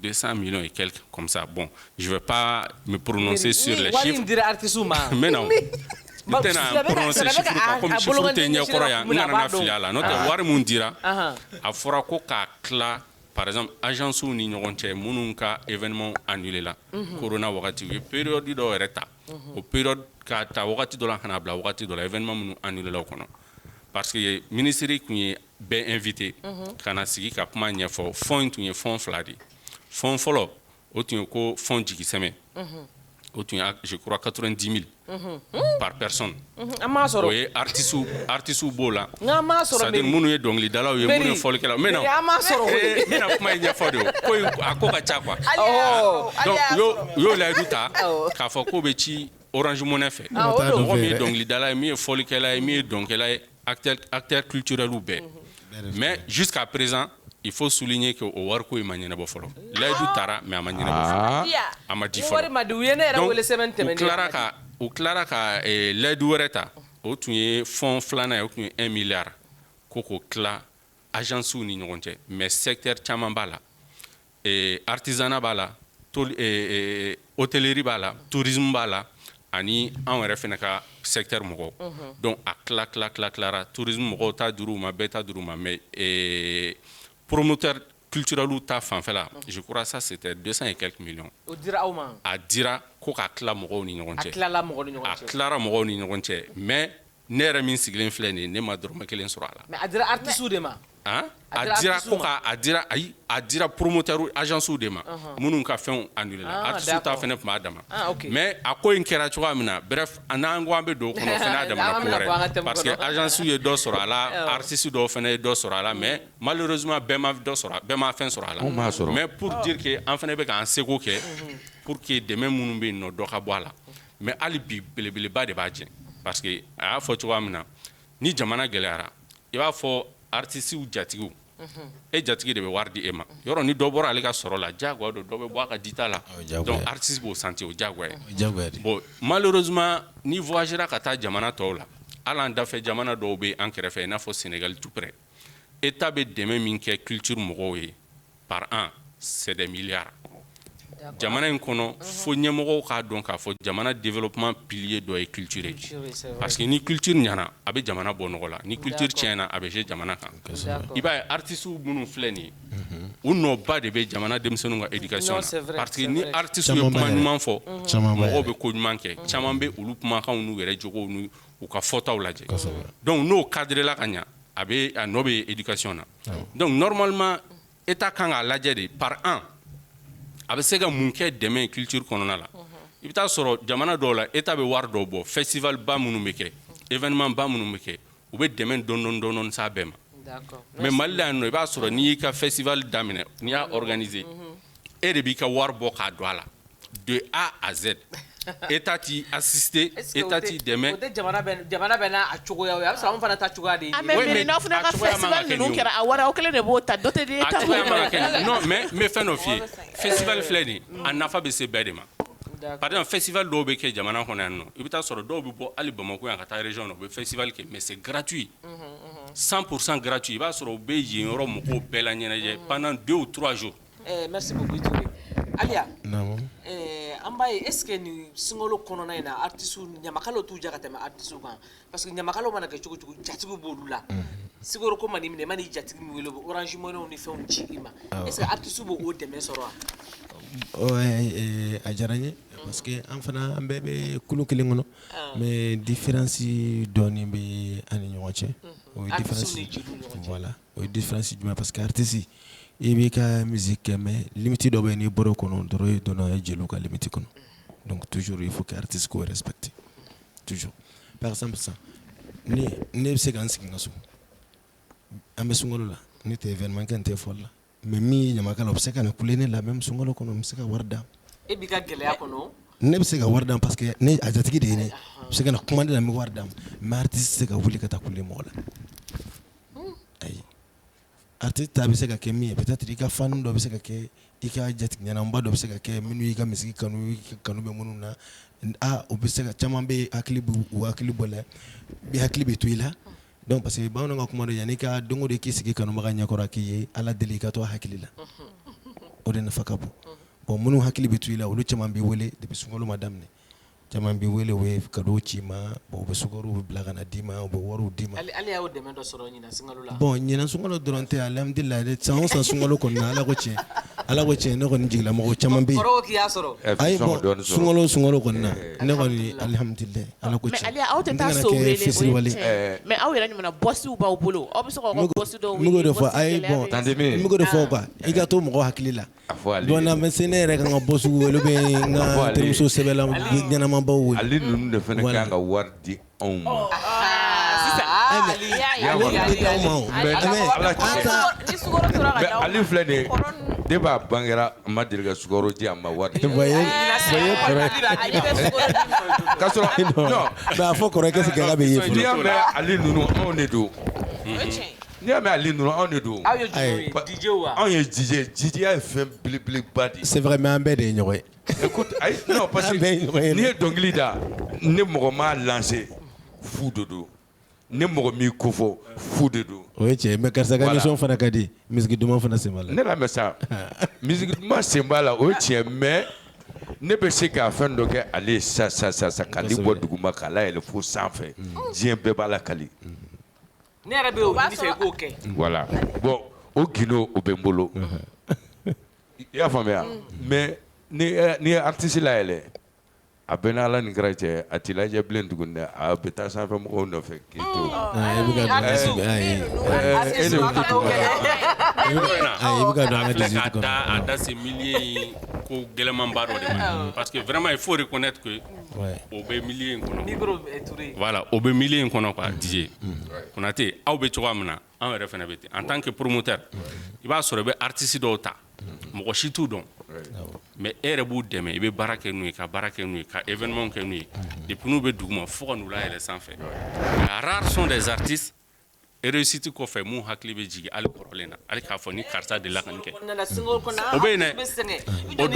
Speaker 10: 200 millions et quelques comme ça. Bon, je vais pas me prononcer sur les chiffres. Mais non. Je ne vais pas prononcer les chiffres comme chiffre tenir korea na filiala. Note wari mun dira a fora ko ka kla par exemple agence ni ɲɔgɔn cɛ minnu ka événement annulé la corona wagati u ye période dɔ yɛrɛ ta o période ka ta wagati dɔ la kana bila wagati dɔ la événement minnu annulé la o kɔnɔ parce que ministre kun ye bɛɛ invité kana sigi ka kuma ɲɛfɔ fond tun ye fond fila de fond fɔlɔ o tun ye ko fond jigisɛmɛ o tun ye je crois 90 000 par personne o ye artiste b'o la c'est-à-dire minnu ye dɔnkilidalaw ye minnu ye fɔlikɛlaw mais non n bɛna kuma in ɲɛfɔ de o ko a ko ka ca quoi donc u y'o layidu ta k'a fɔ k'o bɛ ci Orange Money fɛ mɔgɔ min ye dɔnkilidala ye min ye fɔlikɛla ye min ye dɔnkɛla ye acteurs culturels bɛɛ mais jusqu'à présent il faut souligner que o wari ko in ma ɲɛnabɔ fɔlɔ layidu taara mais a ma ɲɛnabɔ fɔlɔ a ma di fɔlɔ donc u tilara ka layidu wɛrɛ ta o tun ye fond filanan ye o tun ye 1 milliard ko k'o tila agences ni ɲɔgɔn cɛ mais secteur caman b'a la artisanat b'a la hôtellerie b'a la tourisme b'a la ani an yɛrɛ fɛnɛ ka secteur mɔgɔw donc a tilara tourisme mɔgɔw ta dir'u ma bɛɛ ta dir'u ma mais promoteur culturel ta fanfɛla je crois ça c'était 200 et quelques millions a dira ko ka tila mɔgɔw ni ɲɔgɔn cɛ a tilara mɔgɔw ni ɲɔgɔn cɛ mais ne yɛrɛ min sigilen filɛ nin ye ne ma dɔrɔmɛ kelen sɔrɔ a la
Speaker 4: mais a dira artistes de ma
Speaker 10: a dira promoteur agence de ma minnu ka fɛnw annulé la artiste ta fɛnɛ tun b'a dama mais a ko in kɛra cogoya min na bref n'an ko an bɛ don o kɔnɔ o fɛnɛ y'a damana ko wɛrɛ parce que agence ye dɔ sɔrɔ a la artiste dɔw fɛnɛ ye dɔ sɔrɔ a la mais malheureusement bɛɛ ma fɛn sɔrɔ a la mais pour dire que an fɛnɛ bɛ k'an seko kɛ pour que dɛmɛ minnu bɛ yen nɔ dɔ ka bɔ a la mais hali bi belebeleba de b'a jɛ parce que a y'a fɔ cogoya min na ni jamana gɛlɛyara i b'a fɔ artistes jatigiw jatigi de bɛ wari di e ma yɔrɔ ni dɔ bɔra ale ka sɔrɔ la diyagoya don dɔ bɛ bɔ a ka dita la donc artiste b'o santi o diyagoya ye bon malheureusement ni voyagera ka taa jamana tɔw la hali an dafɛ jamana dɔw bɛ an kɛrɛfɛ i n'a fɔ Sénégal tout près état bɛ dɛmɛ min kɛ culture mɔgɔw ye par an c'est des milliards jamana in kɔnɔ fo ɲɛmɔgɔw k'a dɔn k'a fɔ jamana développement pilier dɔ ye culture ye parce que ni culture ɲana a bɛ jamana bɔ nɔgɔ la ni culture tiɲɛna a bɛ se jamana kan i b'a ye artistes minnu filɛ nin ye u nɔba de bɛ jamana denmisɛnninw ka éducation na parce que ni artiste ye kuma ɲuman fɔ mɔgɔw bɛ ko ɲuman kɛ caman bɛ olu kumakanw n'u yɛrɛ jogow n'u ka fɔtaw lajɛ donc n'o cadrela ka ɲa a nɔ bɛ éducation na donc normalement état kan k'a lajɛ de par an a bɛ se ka mun kɛ dɛmɛ culture kɔnɔna la i bɛ taa sɔrɔ jamana dɔw la état bɛ wari dɔw bɔ festival ba minnu bɛ kɛ événement ba minnu bɛ kɛ u bɛ dɛmɛ dɔɔni s'a bɛɛ ma mais Mali la yan nɔ i b'a sɔrɔ n'i y'i ka festival daminɛ n'i y'a organiser e de b'i ka wari bɔ k'a don a la de A à Z état t'i assister état t'i dɛmɛ
Speaker 4: o tɛ jamana bɛ n'a cogoya ye a bɛ sɔrɔ anw fana ta cogoya de ye
Speaker 11: mais n'aw fana ka festival ninnu kɛra a wari aw kelen de b'o ta dɔ tɛ di état ma
Speaker 10: non mais n bɛ fɛn dɔ f'i ye festival filɛ nin a nafa bɛ se bɛɛ de ma par exemple festival dɔw bɛ kɛ jamana kɔnɔ yan nɔ i bɛ taa sɔrɔ dɔw bɛ bɔ hali Bamako yan ka taa région na u bɛ festival kɛ mais c'est gratuit 100% gratuit i b'a sɔrɔ u bɛ yen yɔrɔ mɔgɔw bɛɛ la ɲɛnajɛ pendant 2 ou 3 jours
Speaker 4: merci beaucoup Touré Aliya an b'a ye est ce que nin sunkalo kɔnɔna in na artistes ɲamakalaw t'u ja ka tɛmɛ artistes kan parce que ɲamakalaw mana kɛ cogo cogo jatigiw b'olu la sigaro ko mani minɛ mani jatigi min wele Orange Money ni fɛnw ci i ma est ce que artistes b'o dɛmɛ sɔrɔ wa
Speaker 9: a diyara n ye parce que an fana an bɛɛ bɛ kulu kelen kɔnɔ mais différence dɔɔni bɛ an ni ɲɔgɔn cɛ o ye différence voilà o ye différence jumɛn parce que artiste i b'i ka musique kɛ mais limite dɔ bɛ yen n'i bɔra o kɔnɔ dɔrɔn i donna jeliw ka limite kɔnɔ donc toujours il faut que artiste k'o respecte toujours par exemple sisan ne bɛ se ka n sigi n ka so an bɛ sunkalo la ne tɛ événement kɛ n tɛ fɔli la mais min ye ɲamakala o bɛ se ka na kule ne la même sunkalo kɔnɔ n bɛ se ka wari d'a
Speaker 4: e b'i ka gɛlɛya kɔnɔ
Speaker 9: ne bɛ se ka wari d'a parce que ne a jatigi de ye ne bɛ se ka na kuma de la n bɛ wari d'a mais artiste tɛ se ka wuli ka taa kule mɔgɔ la ayi artiste ta bɛ se ka kɛ min ye peut-être i ka fan dɔ bɛ se ka kɛ i ka jatigɛɲɛna n b'a dɔn bɛ se ka kɛ minnu y'i ka misigi kanu kanu bɛ minnu na o bɛ se ka caman bɛ hakili bɔ la bi hakili bɛ to i la donc parce que bamananw ka kuma don yanni ka don o don k'i sigi kanubaga ɲɛkɔrɔ k'i ye ala deli i ka to hakili la o de nafa ka bon bon minnu hakili bɛ to i la olu caman b'i wele depuis sunkalo ma daminɛ caman b'i wele o ye cadeau ci ma bon u bɛ sukaro bila ka na d'i ma u bɛ wariw d'i ma
Speaker 4: ale y'o dɛmɛ dɔ sɔrɔ ɲina sunkalo la
Speaker 9: bon ɲina sunkalo dɔrɔn tɛ alhamdulilayi san o san sunkalo kɔnɔ ala ko tiɲɛ ne kɔni jigila mɔgɔ caman bɛ yen
Speaker 4: kɔrɔ k'i y'a sɔrɔ
Speaker 9: ayi bon sunkalo kɔnɔ ne kɔni alhamdulilayi ala ko tiɲɛ
Speaker 11: mais ale aw tɛ taa so wele mais aw yɛrɛ ɲuman bossiw b'aw bolo aw bɛ se k'aw ka bossi dɔw wele
Speaker 9: mugo de fɔ ayi bon mugo de fɔ quoi i ka to mɔgɔ hakili la donc na mɛ se ne yɛrɛ kan ka bossiw wele ou bien n ka terimuso sɛbɛla ɲɛnamabaw wele
Speaker 7: ale ninnu de fana kan ka wari di anw ma ale filɛ nin ne b'a bangera a ma deli ka sukaro di a ma wari k'a sɔrɔ
Speaker 9: mais a fɔ kɔrɔkɛ si gɛlɛya bɛ ye
Speaker 7: n'i y'a mɛn ale ninnu anw de don n'i y'a mɛn ale ninnu anw de don anw ye jijiya ye fɛn belebeleba de ye
Speaker 9: c'est vrai mais an bɛɛ de ye ɲɔgɔn ye
Speaker 7: écoute ayi non parce que n'i ye dɔnkili da ne mɔgɔ m'a lancé fu de don ne mɔgɔ m'i ko fɔ fu de don
Speaker 9: o ye tiɲɛ mais karisa ka émission fana ka di misiki duman fana sen b'a la
Speaker 7: ne lamɛn sa misiki duman sen b'a la o ye tiɲɛ mais ne bɛ se ka fɛn dɔ kɛ ale sa k'ale bɔ duguma k'a layɛlɛ fo sanfɛ diɲɛ bɛɛ b'a la kali
Speaker 4: ne yɛrɛ bɛ o ɲini fɛ i k'o kɛ
Speaker 7: voilà bon o gindo o bɛ n bolo i y'a faamuya mais n'i ye artiste layɛlɛ a bɛɛ n'ala ni kɛra cɛ a t'i lajɛ bilen tuguni dɛ a bɛ taa sanfɛ mɔgɔw nɔfɛ k'i to
Speaker 10: a da se milieu in ko gɛlɛmanba dɔ de ma parce que vraiment il faut reconnaître que o bɛ milieu in kɔnɔ voilà o bɛ milieu in kɔnɔ quoi DJ Konate aw bɛ cogoya min na anw yɛrɛ fana bɛ ten en tant que promoteur i b'a sɔrɔ i bɛ artiste dɔw ta mɔgɔ si t'u dɔn mais e yɛrɛ b'u dɛmɛ i bɛ baara kɛ n'u ye ka baara kɛ n'u ye ka événement kɛ n'u ye depuis n'u bɛ duguma fo ka n'u layɛlɛ sanfɛ rares sont des artistes réussite kɔfɛ mun hakili bɛ jigin hali kɔrɔlen na hali k'a fɔ ni karisa delila ka nin kɛ o bɛ yen dɛ o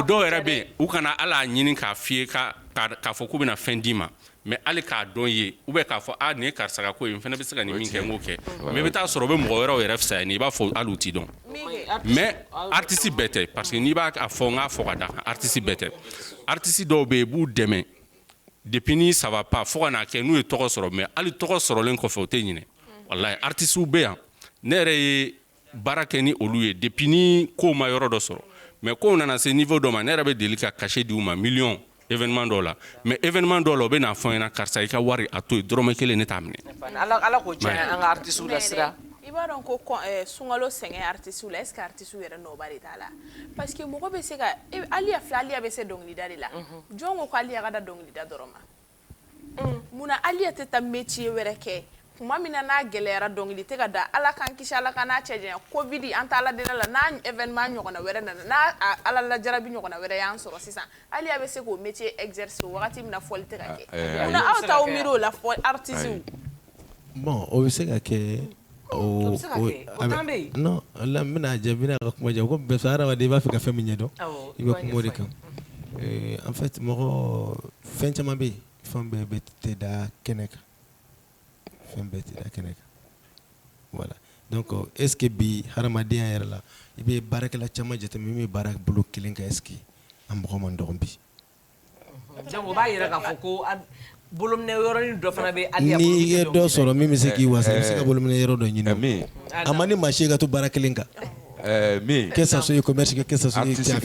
Speaker 10: dɔw yɛrɛ bɛ yen u kana ala ɲini k'a f'i ye k'a fɔ k'u bɛna fɛn d'i ma mais hali k'a dɔn ye ou bien k'a fɔ nin ye karisa ka ko ye n fana bɛ se ka nin min kɛ n k'o kɛ mais i bɛ taa sɔrɔ u bɛ mɔgɔ wɛrɛw yɛrɛ fisaya ni i b'a fɔ hali u t'i dɔn mais artiste bɛɛ tɛ parce que n'i b'a fɔ n k'a fɔ ka da kan artiste bɛɛ tɛ artiste dɔw bɛ yen i b'u dɛmɛ depuis ni ça va pas fo ka n'a kɛ n'u ye tɔgɔ sɔrɔ mais hali tɔgɔ sɔrɔlen kɔfɛ o tɛ ɲinɛ walayi artistes bɛ yan ne yɛrɛ ye baara kɛ ni olu ye depuis ni kow ma yɔrɔ dɔ sɔrɔ mais kow nana se niveau dɔ ma ne yɛrɛ bɛ deli ka cachet di u ma million événement dɔw la mais événement dɔw la o bɛ n'a fɔ n ɲɛna karisa i ka wari a to yen dɔrɔmɛ kelen ne t'a minɛ
Speaker 4: ala k'o tiɲɛ an ka artistes la sira
Speaker 15: i b'a dɔn ko sunkalo sɛgɛn artistes la est ce que artistes yɛrɛ nɔba de t'a la parce que mɔgɔ bɛ se ka aliya filɛ aliya bɛ se dɔnkilida de la jɔn ko aliya ka da dɔnkilida dɔrɔn ma munna aliya tɛ taa métier wɛrɛ kɛ kuma min na n'a gɛlɛyara dɔnkili tɛ ka da ala k'an kisi ala ka n'a cɛ janya covid an t'a ala deli la n'a événement ɲɔgɔnna wɛrɛ nana n'a ala lajarabi ɲɔgɔnna wɛrɛ y'an sɔrɔ sisan aliya bɛ se k'o métier exercer wagati min na fɔli tɛ ka kɛ munna aw t'aw miiri o la fɔ artistes
Speaker 9: bon o bɛ se ka kɛ non la n bɛna jaabi n'a ka kuma jaabi ko bɛɛ hadamaden i b'a fɛ ka fɛn min ɲɛdɔn i bɛ kuma o de kan en fait mɔgɔ fɛn caman bɛ yen fɛn bɛɛ bɛ tɛ da kɛnɛ kan fɛn bɛɛ tɛ da kɛnɛ kan voilà donc est ce que bi hadamadenya yɛrɛ la i bɛ baarakɛla caman jateminɛ min bɛ baara bolo kelen kan est ce que a mɔgɔ man dɔgɔ bi
Speaker 4: o b'a yɛrɛ k'a fɔ ko bolominɛ yɔrɔnin dɔ fana bɛ aliya
Speaker 9: ni i ye dɔ sɔrɔ min bɛ se k'i wasa i bɛ se ka bolominɛ yɔrɔ dɔ ɲini a ma ni maa si ka to baara kelen kan que ça soit commerce que ça soit
Speaker 7: artiste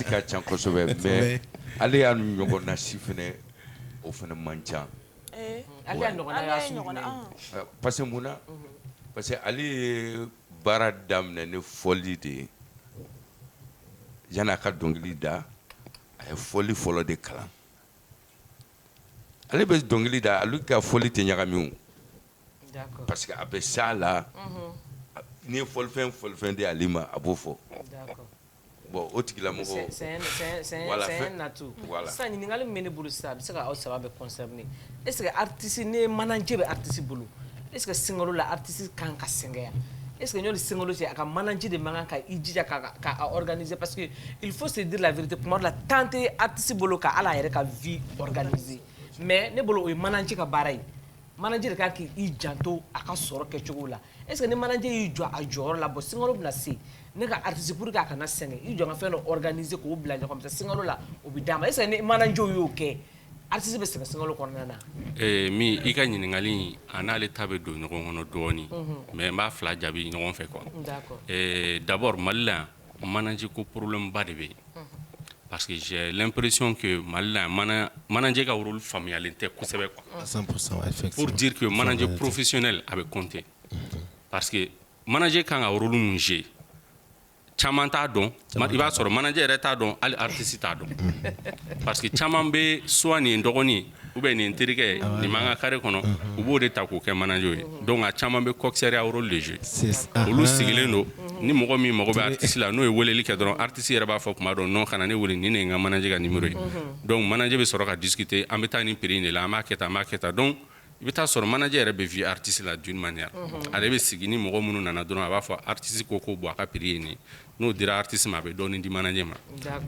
Speaker 7: ka ca kosɛbɛ mais ale y'a ɲɔgɔn na si fɛnɛ o fɛnɛ man ca parce que mun na parce que ale ye baara daminɛ ni fɔli de ye yanni a ka dɔnkili da a ye fɔli fɔlɔ de kalan ale bɛ dɔnkili da ale ka fɔli tɛ ɲagami o parce que a bɛ s'a la ni ye fɔlifɛn di ale ma a b'o fɔ bon o tigilamɔgɔ
Speaker 4: c'est un atout sisan ɲininkali min bɛ ne bolo sisan a bɛ se ka aw saba bɛ concerner est ce que artiste ni manager bɛ artiste bolo est ce que sunkalo la artiste kan ka sɛgɛn est-ce que ñoo singolo ci aka manager de manga ka ijija ka organiser parce que il faut se dire la vérité pour moi la tenter artiste bolo ka ala yere ka vie organisée mais ne bolo o manager ka baray manager ka ki i janto aka soro ke cogo la est-ce que ne manager i jo a jor la bo singolo na si ne ka artiste pour ka kana senge i jo nga fe no organiser ko bla comme ça singolo la o bi dama est-ce que ne manager yo ke artiste be singolo ko nana
Speaker 10: mi i ka ɲiningali an'ale ta bɛ don ɲɔgɔn kɔnɔ dɔɔni mais n b'a fila jaabi ɲɔgɔn fɛ quoi d'abord Mali la manager ko problème ba de bɛ yen parce que j'ai l'impression que Mali la manager ka rôle faamuyalen tɛ kosɛbɛ quoi
Speaker 9: 100% effectivement
Speaker 10: pour dire que manager professionnel a bɛ compter parce que manager kan ka rôle mun jouer caman t'a dɔn i b'a sɔrɔ manager yɛrɛ t'a dɔn hali artiste t'a dɔn parce que caman bɛ soit nin dɔgɔnin ou bien nin terikɛ nin man ka carré kɔnɔ u b'o de ta k'o kɛ manager ye donc a caman bɛ coxeria rôle de jouer olu sigilen don ni mɔgɔ min mago bɛ artiste la n'o ye weleli kɛ dɔrɔn artiste yɛrɛ b'a fɔ tuma dɔ non kana ne wele nin de ye n ka manager ka numéro ye donc manager bɛ sɔrɔ ka discuter an bɛ taa nin prix in de la an b'a kɛ tan an b'a kɛ tan donc i bɛ taa sɔrɔ manager yɛrɛ bɛ vie artiste la d'une manière ale bɛ sigi ni mɔgɔ minnu nana dɔrɔn a b'a fɔ artiste ko bɔ a ka prix ye nin n'o dira artiste ma a bɛ dɔɔni di manager ma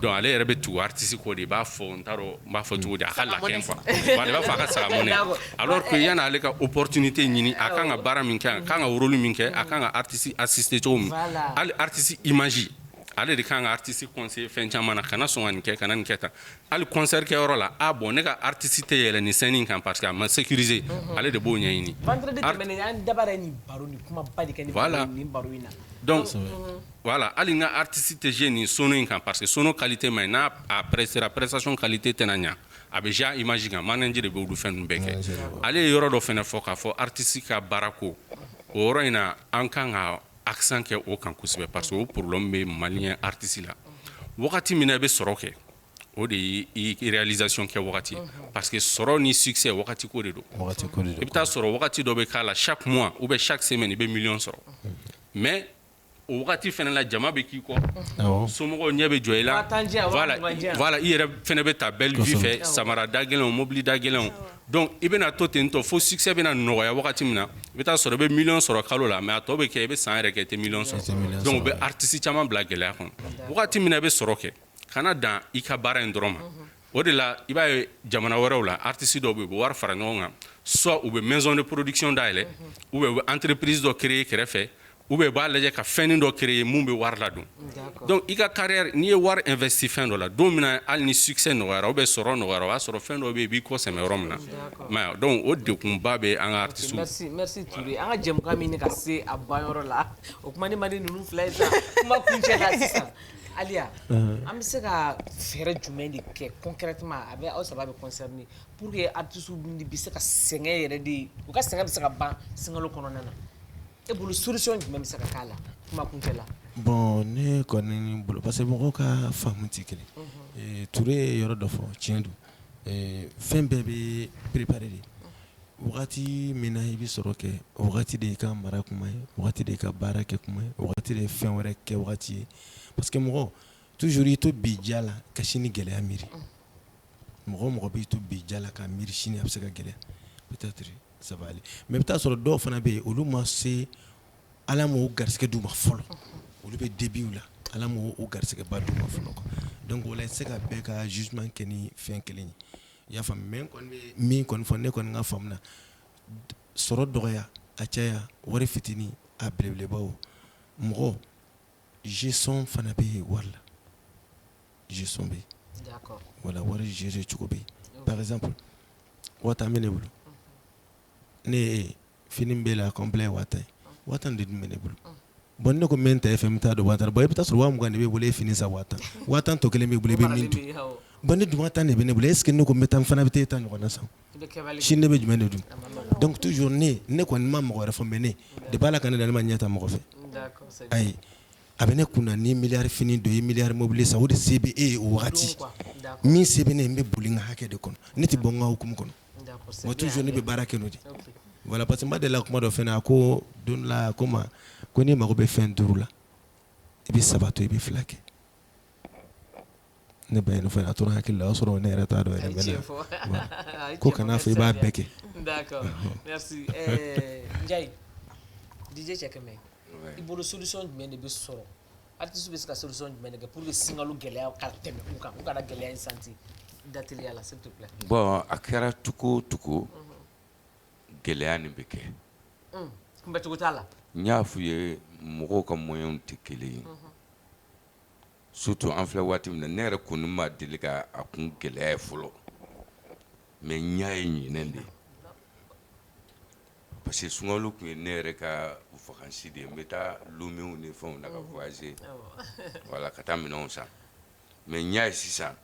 Speaker 10: donc ale yɛrɛ bɛ tugu artiste ko de i b'a fɔ n t'a dɔn n b'a fɔ cogo di a ka lakɛn quoi i b'a fɔ a ka saga mɔnɛ alors que yanni ale ka opportunité ɲini a kan ka baara min kɛ a kan ka rôle min kɛ a kan ka artiste assister cogo min hali artiste image ale de kan ka artiste conseiller fɛn caman na kana sɔn ka nin kɛ kana nin kɛ tan hali concert kɛyɔrɔ la bon ne ka artiste tɛ yɛlɛ nin scène in kan parce que a ma sécuriser ale de b'o ɲɛɲini
Speaker 4: vendredi tɛmɛnen an dabara ni baro ni kuma ba de kɛ ni baro in na
Speaker 10: donc voilà hali n ka artiste tɛ jouer nin sono in kan parce que sono qualité ma ɲi n'a pressera prestation qualité tɛna ɲa a bɛ jouer image kan manager de b'olu fɛn ninnu bɛɛ kɛ ale ye yɔrɔ dɔ fɛnɛ fɔ k'a fɔ artiste ka baara ko o yɔrɔ in na an kan ka accent kɛ o kan kosɛbɛ parce que o problème bɛ malien artiste la wagati min na i bɛ sɔrɔ kɛ o de ye réalisation kɛ wagati parce que sɔrɔ ni succès wagati ko de don i bɛ taa sɔrɔ wagati dɔ bɛ k'a la chaque mois ou bien chaque semaine i bɛ million sɔrɔ mais o wagati fɛnɛ la jama bɛ k'i kɔ somɔgɔw ɲɛ bɛ jɔ i la voilà i yɛrɛ fɛnɛ bɛ ta belle vie fɛ samara da gɛlɛnw mobili da gɛlɛnw donc i bɛna to ten tɔ fo succès bɛna nɔgɔya wagati min na i bɛ taa sɔrɔ i bɛ million sɔrɔ kalo la mais a tɔ bɛ kɛ i bɛ san yɛrɛ kɛ i tɛ million sɔrɔ donc u bɛ artiste caman bila gɛlɛya kɔnɔ wagati min na i bɛ sɔrɔ kɛ kana dan i ka baara in dɔrɔn ma o de la i b'a ye jamana wɛrɛw la artiste dɔw bɛ yen u bɛ wari fara ɲɔgɔn kan soit u bɛ maison de production dayɛlɛ ou bien u bɛ entreprise dɔ créer kɛrɛfɛ ou bien u b'a lajɛ ka fɛnnin dɔ créer mun bɛ wari ladon donc i ka carrière n'i ye wari investi fɛn dɔ la don min na hali ni succès nɔgɔyara ou bien sɔrɔ nɔgɔyara o b'a sɔrɔ fɛn dɔ bɛ yen i b'i kɔ sɛmɛ yɔrɔ min na mais donc o degunba bɛ an ka artiste
Speaker 4: merci Touré an ka jɛmukan min ka se a banyɔrɔ la o kuma ni ma di ninnu fila ye sa kuma kuncɛ la sisan Aliya an bɛ se ka fɛɛrɛ jumɛn de kɛ concrètement a bɛ aw saba bɛ concerné pour que artistes bɛ se ka sɛgɛn yɛrɛ de u ka sɛgɛn bɛ se ka ban singalo kɔnɔna na e bolo solution jumɛn bɛ se ka k'a la kuma kuncɛ la
Speaker 9: bon ne kɔni bolo parce que mɔgɔw ka faamu tɛ kelen Touré ye yɔrɔ dɔ fɔ tiɲɛ don fɛn bɛɛ bɛ préparer de wagati min na i bɛ sɔrɔ kɛ wagati de i ka mara kuma ye wagati de i ka baara kɛ kuma ye wagati de fɛn wɛrɛ kɛ wagati ye parce que mɔgɔ toujours i to bi diya la ka sini gɛlɛya miiri mɔgɔ b'i to bi diya la ka miiri sini a bɛ se ka gɛlɛya peut-être ça va aller mais i bɛ taa sɔrɔ dɔw fana bɛ yen olu ma se ala m'o garisɛgɛ d'u ma fɔlɔ olu bɛ début la ala m'o garisɛgɛba d'u ma fɔlɔ donc o la i tɛ se ka bɛɛ ka jugement kɛ ni fɛn kelen ye i y'a faamu mais n kɔni bɛ min kɔni fɔ ne kɔni ka faamu na sɔrɔ dɔgɔya a caya wari fitinin a belebelebaw mɔgɔ gestion fana bɛ yen wari la gestion bɛ yen voilà wari gérer cogo bɛ yen par exemple waati bɛ ne bolo ne ye fini bɛ la complet waati de dun bɛ ne bolo bon ne ko min ta e fɛ n bɛ taa don 1000 bon i bɛ taa sɔrɔ 20,000 de bɛ bolo e fini sa 1000 tɔ kelen bɛ bolo i bɛ min dun bon ne dun 1000 de bɛ ne bolo est ce que ne ko n bɛ taa n fana bɛ taa e ta ɲɔgɔn na san sini ne bɛ jumɛn de dun donc toujours ne kɔni ma mɔgɔ wɛrɛ fɔ mais ne de b'a la ka ne da ne ma ɲɛ ta mɔgɔ fɛ ayi a bɛ ne kunna ni miliyari fini don i miliyari mobili san o de se bɛ e ye o wagati min se bɛ ne ye n bɛ boli n ka hakɛ de kɔnɔ ne tɛ bɔ n ka hukumu kɔnɔ wa toujours ne bɛ baara kɛ n'o de voilà parce que n b'a deli la kuma dɔ fɛnɛ a ko don dɔ la a ko n ma ko n'i mago bɛ fɛn 5 la i bɛ 3 to i bɛ 2 kɛ ne ba ye nin fɔ a tora n hakili la o y'a sɔrɔ ne yɛrɛ t'a dɔn yɛrɛ mɛ ko kana fɔ i b'a bɛɛ kɛ
Speaker 4: d'accord merci Ndiaye DJ Cɛkɛmɛ i bolo solution jumɛn de bɛ sɔrɔ artiste bɛ se ka solution jumɛn de kɛ pour que singalo gɛlɛya ka tɛmɛ u kan u kana gɛlɛya in santi dateliya la s'il te plaît.
Speaker 7: Bon a kɛra tuko tuko gɛlɛya nin bɛ kɛ.
Speaker 4: kunbɛ cogo t'a la.
Speaker 7: n y'a f'u ye mɔgɔw ka moyens tɛ kelen ye. surtout an filɛ waati min na ne yɛrɛ kɔni ma deli ka a kun gɛlɛya ye fɔlɔ mais n y'a ye ɲinɛn de parce que sunkalo tun ye ne yɛrɛ ka vacances de ye n bɛ taa Loméo ni fɛnw na ka voyager voilà ka taa minɛnw san mais n y'a ye sisan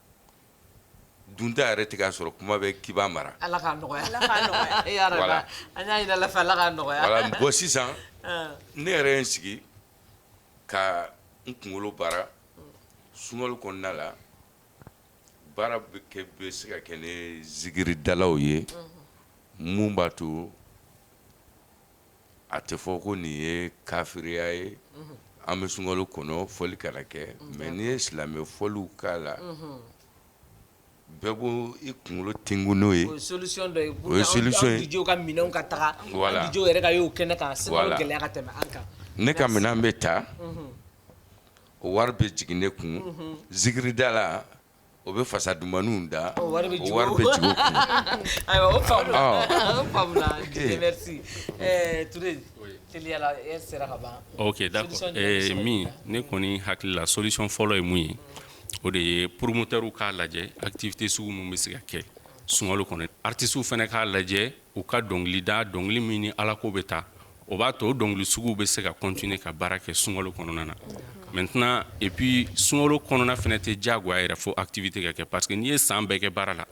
Speaker 7: dunta yɛrɛ tɛ k'a sɔrɔ kuma bɛ kiba mara.
Speaker 4: Ala k'a nɔgɔya. Ala k'a nɔgɔya. Voilà. An y'a ɲini Ala fɛ Ala k'a nɔgɔya.
Speaker 7: Voilà bon sisan ne yɛrɛ ye n sigi ka n kunkolo baara sunkalo kɔnɔna la baara bɛ se ka kɛ ni zikiridalaw ye mun b'a to a tɛ fɔ ko nin ye kafiriya ye an bɛ sunkalo kɔnɔ fɔli kana kɛ mais n'i ye silamɛ fɔliw k'a la bɛɛ b'o i kunkolo tingu n'o ye.
Speaker 4: O ye solution dɔ ye. O ye solution ye. DJ ka minɛnw ka taga.
Speaker 7: Voilà.
Speaker 4: DJ yɛrɛ ka y'o kɛnɛ kan sinon gɛlɛya ka tɛmɛ an kan.
Speaker 7: Ne ka minɛn bɛ ta o wari bɛ jigin ne kun zikirida la o bɛ fasa dumanuw da o wari bɛ jigin o kun.
Speaker 4: Ayiwa o faamuna o faamuna merci Touré teliya la e sera ka ban.
Speaker 10: Ok d'accord min ne kɔni hakili la solution fɔlɔ ye mun ye. O de ye promoteur k'a lajɛ activité sugu mun bɛ se ka kɛ sunkalo kɔnɔ artistes fana k'a lajɛ u ka dɔnkili da dɔnkili min ni ala ko bɛ taa o b'a to o dɔnkili suguw bɛ se ka continuer ka baara kɛ sunkalo kɔnɔna na maintenant et puis sunkalo kɔnɔna fana tɛ diyagoya yɛrɛ fo activité ka kɛ parce que n'i ye san bɛɛ kɛ baara la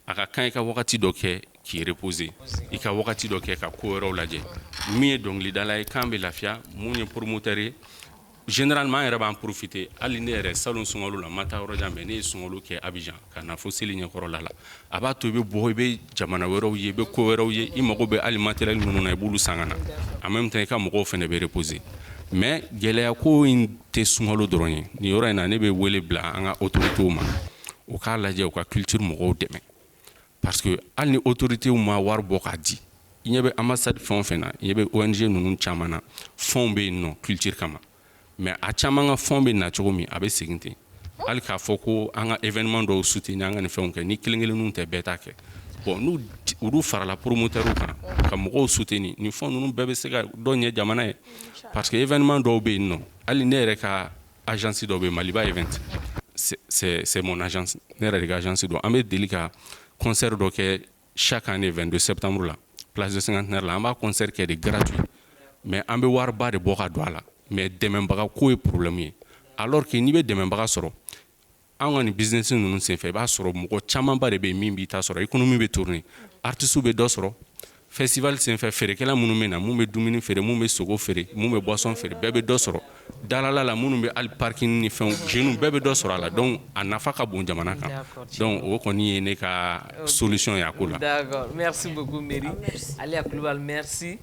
Speaker 10: a ka kan i ka wagati dɔ kɛ k'i reposer i ka wagati dɔ kɛ ka ko wɛrɛw lajɛ min ye dɔnkilidala ye kan bɛ lafiya mun ye promoteur ye généralement yɛrɛ b'an profiter hali ne yɛrɛ salon sunkalo la ma taa yɔrɔ jan mais ne ye sunkalo kɛ Abidjan ka na fo seli ɲɛkɔrɔla la a b'a to i bɛ bɔ i bɛ jamana wɛrɛw ye i bɛ ko wɛrɛw ye i mago bɛ hali matériel minnu na i b'olu san ka na en même temps i ka mɔgɔw fana bɛ reposer mais gɛlɛya ko in tɛ sunkalo dɔrɔn ye nin yɔrɔ in na ne bɛ wele bila an ka autorités ma u k'a lajɛ u ka culture mɔgɔw dɛmɛ parce que hali ni autorités ma wari bɔ k'a di i ɲɛ bɛ ambassade fɛn o fɛn na i ɲɛ bɛ ONG ninnu caman na fɛnw bɛ yen nɔ culture kama mais a caman ka fond bɛ na cogo min a bɛ segin ten hali k'a fɔ ko an ka événement dɔw soutenir an ka nin fɛnw kɛ ni kelen kelenninw tɛ bɛɛ ta kɛ bon n'u olu farala promoteur kan ka mɔgɔw soutenir nin fɛn ninnu bɛɛ bɛ se ka dɔ ɲɛ jamana ye parce que événement dɔw bɛ yen nɔ hali ne yɛrɛ ka agence dɔ bɛ yen Maliba Event c'est mon agence ne yɛrɛ de ka agence dɔ an bɛ deli ka concert dɔ kɛ chaque année 22 septembre la place de cinquantenaire la an b'a concert kɛ de gratuit mais an bɛ wariba de bɔ ka don a la mais dɛmɛbaga ko ye problème ye alors que n'i bɛ dɛmɛbaga sɔrɔ an ka nin business ninnu senfɛ i b'a sɔrɔ mɔgɔ camanba de bɛ yen min b'i ta sɔrɔ économie bɛ tourner artistes bɛ dɔ sɔrɔ festival senfɛ feerekɛla minnu bɛ na mun bɛ dumuni feere mun bɛ sogo feere mun bɛ boisson feere bɛɛ bɛ dɔ sɔrɔ dalala la minnu bɛ hali parking ni fɛnw jeunes bɛɛ bɛ dɔ sɔrɔ a la donc a nafa ka bon jamana kan donc o kɔni ye ne ka solution ye a ko la.
Speaker 4: D'accord merci beaucoup Mary Aliya Kulibali merci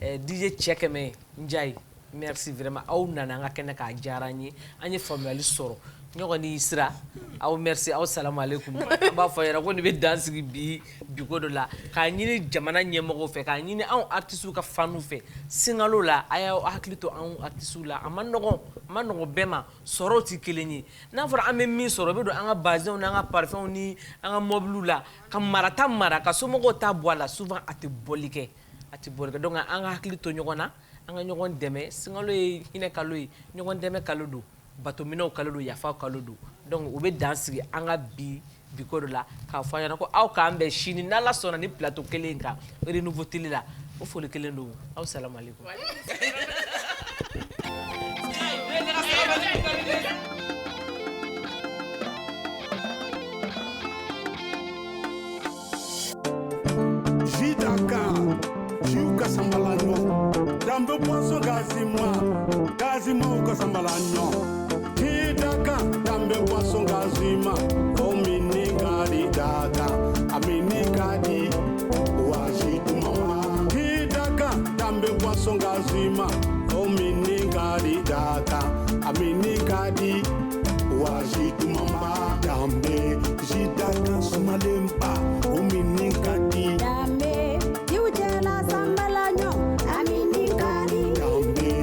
Speaker 4: DJ Cɛkɛmɛ Njayi merci vraiment aw nana an ka kɛnɛ k'a diyara an ye faamuyali sɔrɔ ɲɔgɔn ni sira aw merci aw salamu aleykum an b'a fɔ yɛrɛ ko nin bɛ dan sigi biko dɔ la k'a ɲini jamana ɲɛmɔgɔw fɛ k'a ɲini anw artistes ka fanu fɛ sinkalo la a y'aw hakili to anw artistes la a ma nɔgɔn bɛɛ ma sɔrɔw tɛ kelen ye n'a fɔra an bɛ min sɔrɔ o bɛ don an ka bazɛnw n'an ka parfɛnw ni an ka mobiliw la ka marata mara ka somɔgɔw ta bɔ a la souvent a tɛ bɔli kɛ donc an ka hakili to ɲɔgɔn na an ka ɲɔgɔn dɛmɛ sinkalo ye hinɛ kalo ye ɲɔgɔn dɛmɛ kalo don batominɛw kalo don yafaw kalo don donc u bɛ dan sigi an ka biko dɔ la k'a fɔ an ɲɛna ko aw k'an bɛn sini n'Ala sɔnna ni plateau kelen in kan Renouveau Télé la o foli kelen don aw salamu aleykum.
Speaker 1: Jiu Casambalanho, Dambe Poisson Gazima, Casambalanho, Hidaka, Dambe Poisson Gazima, Omini Gadi Daka, Amini Gadi, Washit Mama, Hidaka, Dambe Poisson Gazima, Omini Gadi Daka, Amini Gadi, Washit Mama, Dambe, Jidaka Sumalempa, Omini Gadi.
Speaker 2: Dambe, you tell us, Ambalanyo, Amini Kadi.
Speaker 1: Dambe,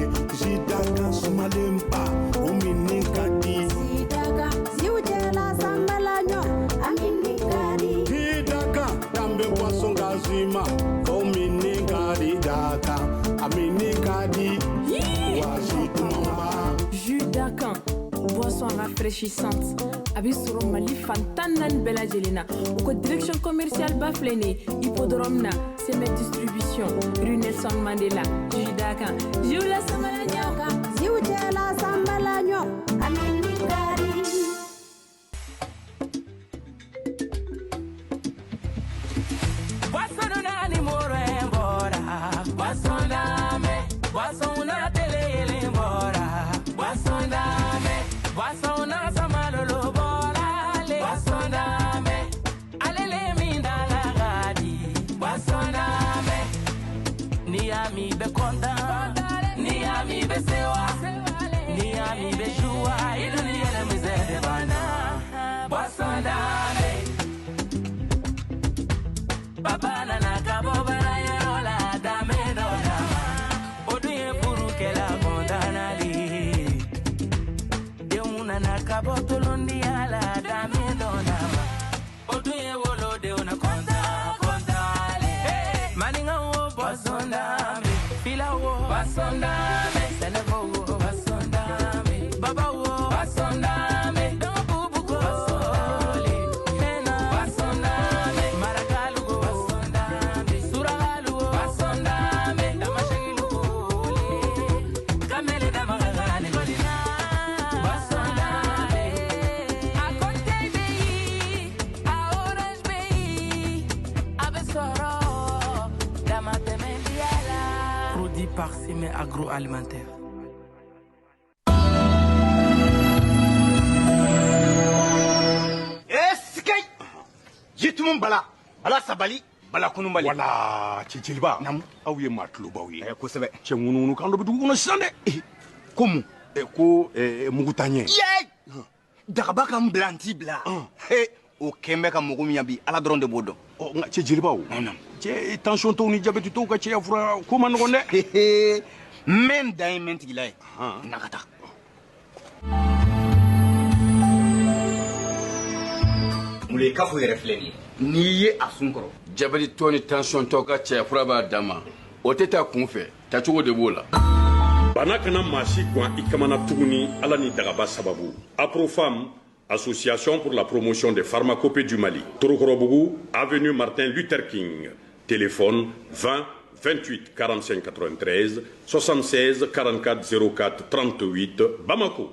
Speaker 3: boisson rafraîchissante abi soro mali fantanan bela jelena ko direction commerciale baflene hippodrome na semet distribution rue Nelson Mandela jidaka jula samala nyoka
Speaker 2: ziujela sambala nyo amini kari
Speaker 16: Wasana ni morembora wasona me wasona tele mbora wasona me wasona samalolo bora le wasona me alele mindala gadi wasona me ni ami be konda ni ami be sewa ni ami be joa iduni ele mizede bana wasona me babana na kabo bara yola dame dona oduye puru kela bondana li deuna na kabo tolondi ala dame dona oduye wolo de una konda le maninga wo basonda me fila wo basonda me senevo wo basonda me baba wo basonda me bubu ko basole hena basonda me marakalu go basonda me suragalu go basonda me damashilu kamele damagani golina basonda me akonte be a orange be abesoro damate mendiala produit par Sime agroalimentaire.
Speaker 5: Eskay jitum bala bala sabali bala kunun bali
Speaker 6: wala ciciliba
Speaker 5: nam
Speaker 6: aw ye matlo baw ye
Speaker 5: ko sebe
Speaker 6: cɛ ŋununu kan dɔ bɛ dugu kɔnɔ sisan dɛ
Speaker 5: komu
Speaker 6: ko mugutaɲɛ
Speaker 5: ye dagaba kan blanti bla he o kɛmɛ ka mɔgɔ min bi ala dɔrɔn de b'o dɔn
Speaker 6: nka cɛ jelibaw cɛ tension tɔw ni jabɛti tɔw ka cɛya fura ko ma nɔgɔn dɛ
Speaker 5: mɛn dan ye mɛn tigila ye na ka taa mule kafo yɛrɛ filɛ nin ye n'i ye a sun kɔrɔ
Speaker 12: jabɛti tɔ ni tension tɔ ka cɛya fura b'a dan ma o tɛ taa kun fɛ tacogo de b'o la
Speaker 8: bana kana maa si gwan i kamana tuguni ala ni dagaba sababu aprofam association pour la promotion des pharmacopées du Mali Torokorobougou avenue Martin Luther King téléphone 20 28 45 93 76 44 04 38 Bamako